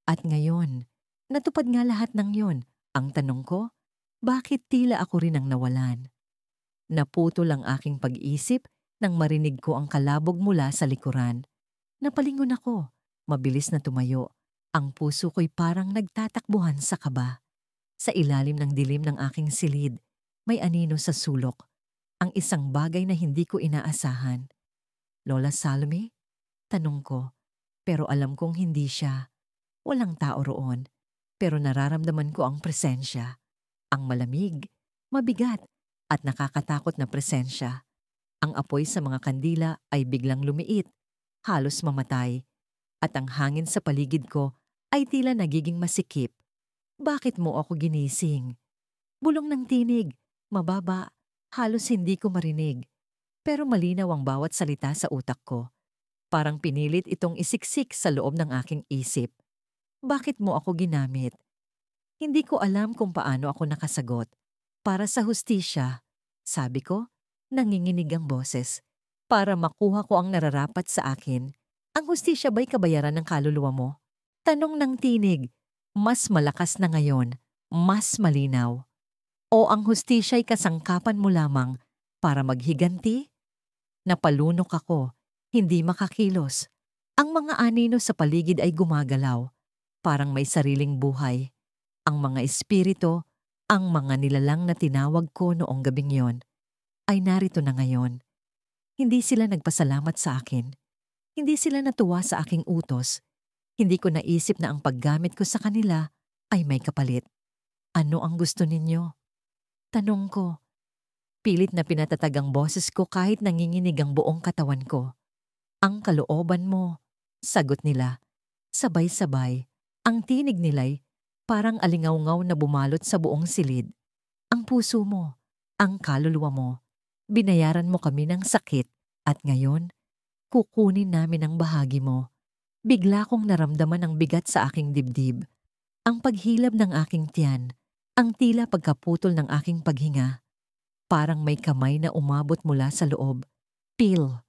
At ngayon, natupad nga lahat ng yon. Ang tanong ko, bakit tila ako rin ang nawalan? Naputol ang aking pag-isip nang marinig ko ang kalabog mula sa likuran. Napalingon ako, mabilis na tumayo. Ang puso ko'y parang nagtatakbuhan sa kaba. Sa ilalim ng dilim ng aking silid, may anino sa sulok. Ang isang bagay na hindi ko inaasahan. Lola Salome? Tanong ko, pero alam kong hindi siya. Walang tao roon, pero nararamdaman ko ang presensya. Ang malamig, mabigat, at nakakatakot na presensya. Ang apoy sa mga kandila ay biglang lumiit, halos mamatay, at ang hangin sa paligid ko ay tila nagiging masikip. Bakit mo ako ginising? Bulong ng tinig, mababa, halos hindi ko marinig. Pero malinaw ang bawat salita sa utak ko. Parang pinilit itong isiksik sa loob ng aking isip. Bakit mo ako ginamit? Hindi ko alam kung paano ako nakasagot. Para sa hustisya, sabi ko, nanginginig ang boses. Para makuha ko ang nararapat sa akin. Ang hustisya ba'y kabayaran ng kaluluwa mo? Tanong ng tinig, mas malakas na ngayon, mas malinaw. O ang hustisya'y kasangkapan mo lamang para maghiganti? Napalunok ako, hindi makakilos. Ang mga anino sa paligid ay gumagalaw, parang may sariling buhay. Ang mga espiritu, ang mga nilalang na tinawag ko noong gabing yon, ay narito na ngayon. Hindi sila nagpasalamat sa akin. Hindi sila natuwa sa aking utos. Hindi ko naisip na ang paggamit ko sa kanila ay may kapalit. Ano ang gusto ninyo? Tanong ko. Pilit na pinatatag ang boses ko kahit nanginginig ang buong katawan ko. Ang kalooban mo, sagot nila. Sabay-sabay, ang tinig nila'y parang alingaw-ngaw na bumalot sa buong silid. Ang puso mo, ang kaluluwa mo, binayaran mo kami ng sakit at ngayon, kukunin namin ang bahagi mo. Bigla kong naramdaman ang bigat sa aking dibdib, ang paghilab ng aking tiyan, ang tila pagkaputol ng aking paghinga. Parang may kamay na umabot mula sa loob. Pil,